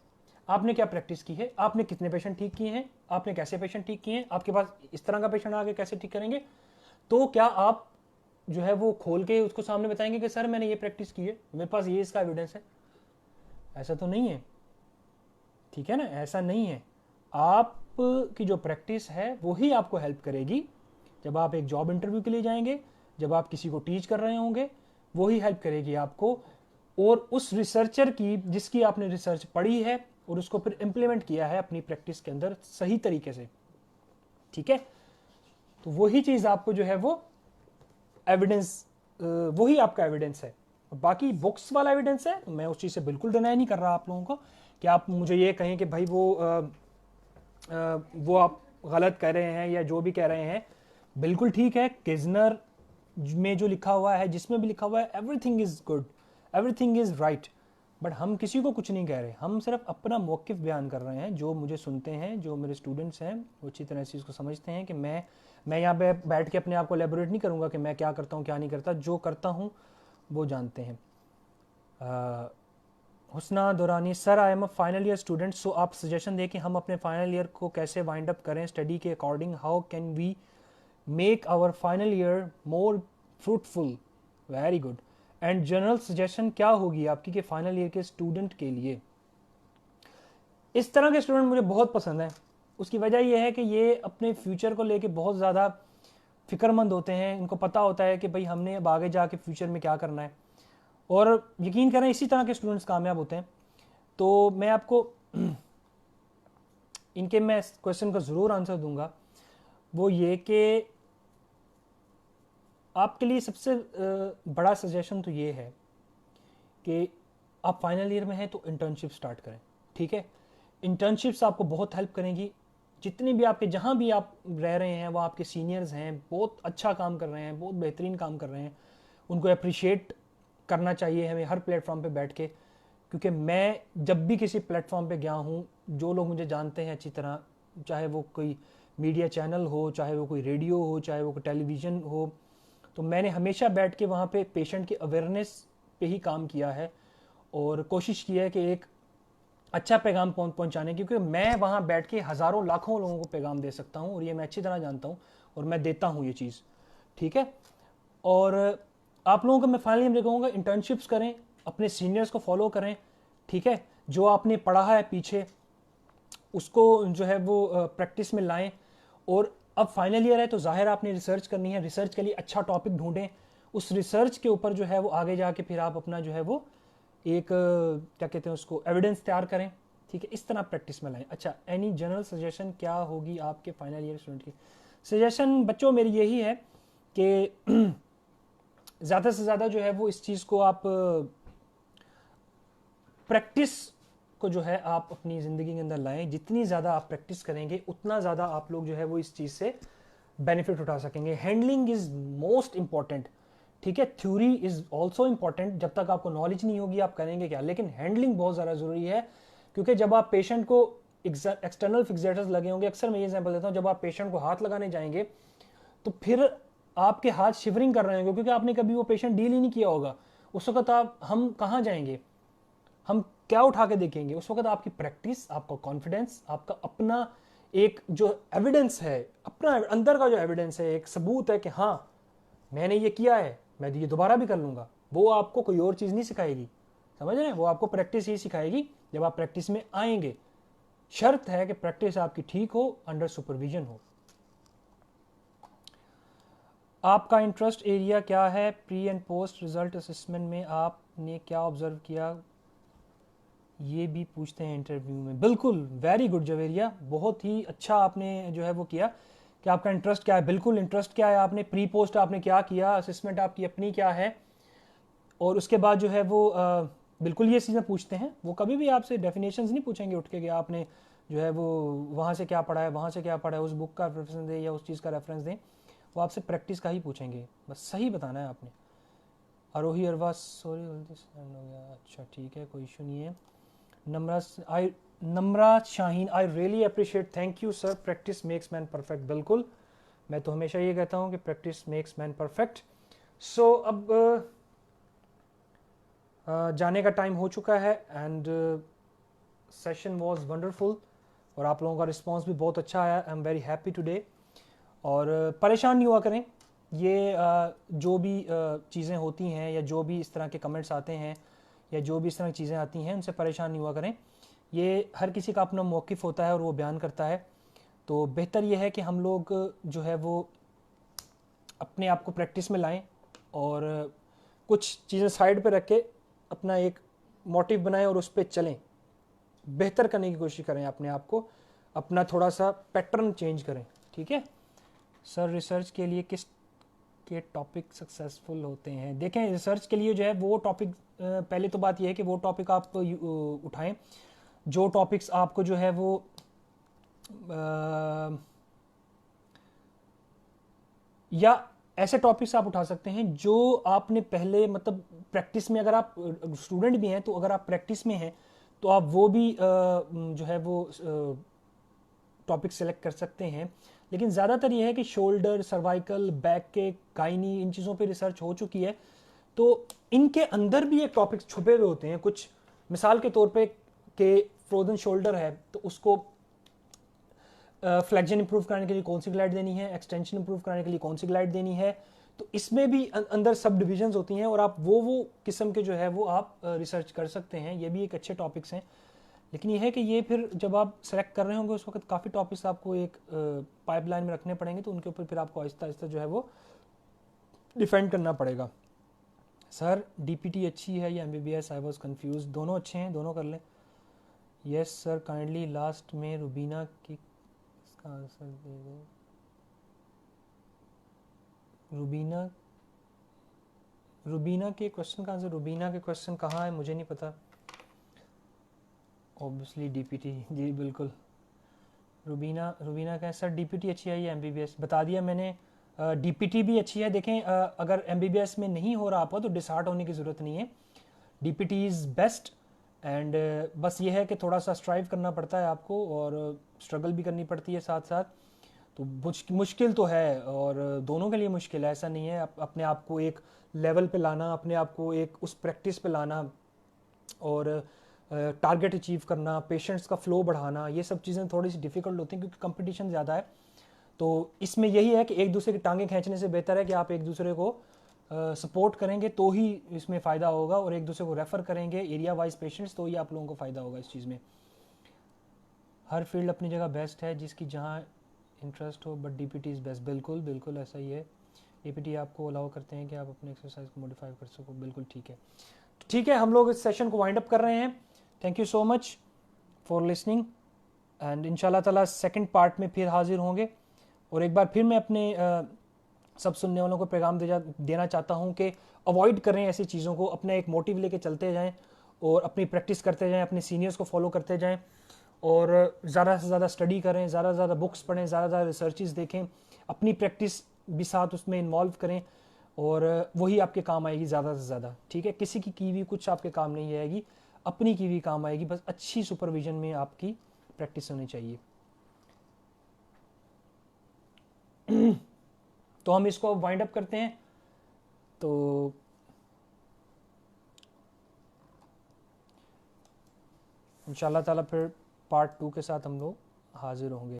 आपने क्या प्रैक्टिस की है, आपने कितने पेशेंट ठीक किए हैं, आपने कैसे पेशेंट ठीक किए हैं, आपके पास इस तरह का पेशेंट आगे कैसे ठीक करेंगे। तो क्या आप जो है वो खोल के उसको सामने बताएंगे कि सर मैंने ये प्रैक्टिस की है, मेरे पास ये इसका एविडेंस है? ऐसा तो नहीं है, ठीक है ना? ऐसा नहीं है। आप की जो प्रैक्टिस है वो ही आपको हेल्प करेगी। जब आप एक जॉब इंटरव्यू के लिए जाएंगे, जब आप किसी को टीच कर रहे होंगे, वो ही हेल्प करेगी आपको। और उस रिसर्चर की जिसकी आपने रिसर्च पढ़ी है और उसको फिर इंप्लीमेंट किया है अपनी प्रैक्टिस के अंदर सही तरीके से, ठीक है? तो वही चीज आपको जो है वो एविडेंस, वही आपका एविडेंस है। बाकी बुक्स वाला एविडेंस है, मैं उस चीज से बिल्कुल डिनाई नहीं कर रहा आप लोगों को कि आप मुझे ये कहें कि भाई वो आप गलत कह रहे हैं या जो भी कह रहे हैं। बिल्कुल ठीक है, किजनर में जो लिखा हुआ है, जिसमें भी लिखा हुआ है, everything is good, everything is right. But हम किसी को कुछ नहीं कह रहे, हम सिर्फ अपना मौक़िफ़ बयान कर रहे हैं। जो मुझे सुनते हैं, जो मेरे स्टूडेंट्स हैं, वो अच्छी तरह इस चीज़ को समझते हैं कि मैं यहाँ पे बैठ के अपने आप को एलेबोरेट नहीं करूँगा कि मैं क्या करता हूँ क्या नहीं करता, जो करता हूँ वो जानते हैं। Husna Durrani, sir I am a final year student, so आप सजेशन दें कि हम अपने फाइनल ईयर को कैसे वाइंड अप करें स्टडी के according, how can we make our final year more fruitful. Very good. And general suggestion क्या होगी आपकी कि फाइनल ईयर के स्टूडेंट के लिए? इस तरह के स्टूडेंट मुझे बहुत पसंद है। उसकी वजह यह है कि ये अपने फ्यूचर को लेके बहुत ज़्यादा फिक्रमंद होते हैं, उनको पता होता है कि भाई हमने अब आगे जाके फ्यूचर में क्या करना है, और यकीन करें इसी तरह के स्टूडेंट्स कामयाब होते हैं। तो मैं आपको इनके मैं क्वेश्चन का ज़रूर आंसर दूंगा, वो ये कि आपके लिए सबसे बड़ा सजेशन तो ये है कि आप फाइनल ईयर में हैं तो इंटर्नशिप स्टार्ट करें। ठीक है, इंटर्नशिप्स आपको बहुत हेल्प करेंगी। जितने भी आपके जहाँ भी आप रह रहे हैं वो आपके सीनियर्स हैं, बहुत अच्छा काम कर रहे हैं, बहुत बेहतरीन काम कर रहे हैं, उनको अप्रिशिएट करना चाहिए हमें हर प्लेटफॉर्म पे बैठ के। क्योंकि मैं जब भी किसी प्लेटफॉर्म पे गया हूँ, जो लोग मुझे जानते हैं अच्छी तरह, चाहे वो कोई मीडिया चैनल हो, चाहे वो कोई रेडियो हो, चाहे वो कोई टेलीविज़न हो, तो मैंने हमेशा बैठ के वहाँ पे पेशेंट की अवेयरनेस पे ही काम किया है और कोशिश की है कि एक अच्छा पैगाम पहुँचाने, क्योंकि मैं वहाँ बैठ के हज़ारों लाखों लोगों को पैगाम दे सकता हूँ और ये मैं अच्छी तरह जानता हूँ और मैं देता हूँ ये चीज़। ठीक है, और आप लोगों को मैं फाइनली मैं कहूँगा इंटर्नशिप्स करें, अपने सीनियर्स को फॉलो करें। ठीक है, जो आपने पढ़ा है पीछे उसको जो है वो प्रैक्टिस में लाएं। और अब फाइनल ईयर है तो जाहिर आपने रिसर्च करनी है, रिसर्च के लिए अच्छा टॉपिक ढूंढें, उस रिसर्च के ऊपर जो है वो आगे जाके फिर आप अपना जो है वो एक क्या कहते हैं उसको एविडेंस तैयार करें। ठीक है, इस तरह प्रैक्टिस में लाएं। अच्छा, एनी जनरल सजेशन क्या होगी आपके फाइनल ईयर स्टूडेंट की? सजेशन बच्चों मेरी यही है कि ज़्यादा से ज़्यादा जो है वो इस चीज़ को आप प्रैक्टिस को जो है आप अपनी ज़िंदगी के अंदर लाएं। जितनी ज़्यादा आप प्रैक्टिस करेंगे उतना ज़्यादा आप लोग जो है वो इस चीज़ से बेनिफिट उठा सकेंगे। Handling is most important. ठीक है, थ्योरी इज़ ऑल्सो इंपॉर्टेंट, जब तक आपको नॉलेज नहीं होगी आप करेंगे क्या, लेकिन हैंडलिंग बहुत ज़्यादा ज़रूरी है। क्योंकि जब आप पेशेंट को एक्सटर्नल फिक्सेटर्स लगे होंगे, अक्सर मैं ये एग्जाम्पल देता हूँ, जब आप पेशेंट को हाथ लगाने जाएंगे तो फिर आपके हाथ शिवरिंग कर रहे होंगे क्योंकि आपने कभी वो पेशेंट डील ही नहीं किया होगा। उस वक्त हम कहाँ जाएंगे, हम क्या उठा के देखेंगे? उस वक्त आपकी प्रैक्टिस, आपका कॉन्फिडेंस, आपका अपना एक जो एविडेंस है, अपना अंदर का जो एविडेंस है, एक सबूत है कि हाँ मैंने ये किया है, मैं ये दोबारा भी कर लूंगा, वो आपको कोई और चीज़ नहीं सिखाएगी। समझ रहे हैं? वो आपको प्रैक्टिस ही सिखाएगी जब आप प्रैक्टिस में आएंगे। शर्त है कि प्रैक्टिस आपकी ठीक हो, अंडर सुपरविजन हो। आपका इंटरेस्ट एरिया क्या है? Pre and post result assessment में आपने क्या ऑब्जर्व किया, ये भी पूछते हैं इंटरव्यू में। बिल्कुल, वेरी गुड जवेरिया, बहुत ही अच्छा आपने जो है वो किया कि आपका इंटरेस्ट क्या है। बिल्कुल, इंटरेस्ट क्या है, आपने प्री पोस्ट आपने क्या किया, असेसमेंट आपकी अपनी क्या है, और उसके बाद जो है वो बिल्कुल ये चीज़ें पूछते हैं। वो कभी भी आपसे डेफिनेशंस नहीं पूछेंगे उठ के कि आपने जो है वो वहाँ से क्या पढ़ा है, वहाँ से क्या पढ़ा है, उस बुक का रेफरेंस दें या उस चीज़ का रेफरेंस दें। वो आपसे प्रैक्टिस का ही पूछेंगे, बस सही बताना है आपने। आरोही अरवा, सॉरी गलती से हो गया। अच्छा ठीक है, कोई इशू नहीं है। Namra Shaheen, I really appreciate, thank you sir, practice makes man perfect. बिल्कुल, मैं तो हमेशा ये कहता हूँ कि practice makes man perfect. So अब जाने का टाइम हो चुका है एंड सेशन वाज वंडरफुल और आप लोगों का रिस्पांस भी बहुत अच्छा आया। I am very happy today. और परेशान नहीं हुआ करें, ये जो भी चीज़ें होती हैं या जो भी इस तरह के कमेंट्स आते हैं या जो भी इस तरह की चीज़ें आती हैं उनसे परेशान नहीं हुआ करें। ये हर किसी का अपना मौक़िफ़ होता है और वो बयान करता है। तो बेहतर ये है कि हम लोग जो है वो अपने आप को प्रैक्टिस में लाएं और कुछ चीज़ें साइड पे रख के अपना एक मोटिव बनाएं और उस पर चलें। बेहतर करने की कोशिश करें अपने आप को, अपना थोड़ा सा पैटर्न चेंज करें। ठीक है सर, रिसर्च के लिए किस के टॉपिक सक्सेसफुल होते हैं? देखें, रिसर्च के लिए जो है वो टॉपिक, पहले तो बात यह है कि वो टॉपिक आप उठाएं जो टॉपिक्स आपको जो है वो या ऐसे टॉपिक्स आप उठा सकते हैं जो आपने पहले मतलब प्रैक्टिस में, अगर आप स्टूडेंट भी हैं तो अगर आप प्रैक्टिस में हैं तो आप वो भी जो है वो टॉपिक सेलेक्ट कर सकते हैं। लेकिन ज़्यादातर ये है कि शोल्डर, सर्वाइकल, बैक के, गाइनी, इन चीज़ों पे रिसर्च हो चुकी है। तो इनके अंदर भी एक टॉपिक छुपे हुए होते हैं कुछ। मिसाल के तौर पे कि फ्रोजन शोल्डर है तो उसको फ्लेक्शन इंप्रूव कराने के लिए कौन सी ग्लाइड देनी है, एक्सटेंशन इंप्रूव कराने के लिए कौन सी ग्लाइड देनी है। तो इसमें भी अंदर सब डिविजन्स होती हैं और आप वो किस्म के जो है वो आप रिसर्च कर सकते हैं। ये भी एक अच्छे टॉपिक्स हैं। लेकिन ये है कि ये फिर जब आप सेलेक्ट कर रहे होंगे उस वक्त काफ़ी टॉपिक्स आपको एक पाइपलाइन में रखने पड़ेंगे, तो उनके ऊपर फिर आपको आहिस्ता आहिस्ता जो है वो डिफेंड करना पड़ेगा। सर डीपीटी अच्छी है या एमबीबीएस, आई वाज कंफ्यूज। दोनों अच्छे हैं, दोनों कर लें। यस सर काइंडली लास्ट में रुबीना की इसका आंसर दे दें। रुबीना रुबीना के क्वेश्चन का आंसर, रुबीना के क्वेश्चन कहाँ है मुझे नहीं पता। ऑब्वियसली डीपीटी, जी बिल्कुल। रुबीना का सर डीपीटी अच्छी है या एमबीबीएस, बता दिया मैंने। डीपीटी भी अच्छी है। देखें अगर एमबीबीएस में नहीं हो रहा आपका तो डिसहार्ट होने की ज़रूरत नहीं है। DPT is best. एंड बस ये है कि थोड़ा सा स्ट्राइव करना पड़ता है आपको और स्ट्रगल भी करनी पड़ती है साथ साथ। तो मुश्किल तो है और दोनों के लिए मुश्किल है, ऐसा नहीं है। अपने आप को एक लेवल पे लाना, अपने आप को एक उस प्रैक्टिस पे लाना और टारगेट अचीव करना, पेशेंट्स का फ्लो बढ़ाना, ये सब चीज़ें थोड़ी सी डिफ़िकल्ट होती हैं क्योंकि कंपटीशन ज़्यादा है। तो इसमें यही है कि एक दूसरे की टांगें खींचने से बेहतर है कि आप एक दूसरे को सपोर्ट करेंगे तो ही इसमें फ़ायदा होगा, और एक दूसरे को रेफ़र करेंगे एरिया वाइज पेशेंट्स तो ही आप लोगों को फ़ायदा होगा इस चीज़ में। हर फील्ड अपनी जगह बेस्ट है जिसकी जहाँ इंटरेस्ट हो, बट डीपीटी इज़ बेस्ट। बिल्कुल बिल्कुल ऐसा ही है। डीपीटी आपको अलाउ करते हैं कि आप अपने एक्सरसाइज को मॉडिफाई कर सको। बिल्कुल ठीक है। तो ठीक है, हम लोग इस सेशन को वाइंड अप कर रहे हैं। Thank you so much for listening and इंशाल्लाह ताला सेकंड पार्ट में फिर हाजिर होंगे। और एक बार फिर मैं अपने सब सुनने वालों को पैगाम देना चाहता हूँ कि अवॉइड करें ऐसी चीज़ों को, अपना एक मोटिव लेके चलते जाएं और अपनी प्रैक्टिस करते जाएं, अपने सीनियर्स को फॉलो करते जाएं और ज़्यादा से ज़्यादा स्टडी करें, ज़्यादा से ज़्यादा बुक्स पढ़ें, ज़्यादा से ज़्यादा रिसर्चेस देखें, अपनी प्रैक्टिस भी साथ उसमें इन्वॉल्व करें और वही आपके काम आएगी ज़्यादा से ज़्यादा। ठीक है, किसी की हुई कुछ आपके काम नहीं आएगी, अपनी की भी काम आएगी। बस अच्छी सुपरविजन में आपकी प्रैक्टिस होनी चाहिए। तो हम इसको अब वाइंड अप करते हैं। तो इंशाल्लाह ताला फिर पार्ट 2 के साथ हम लोग हाजिर होंगे।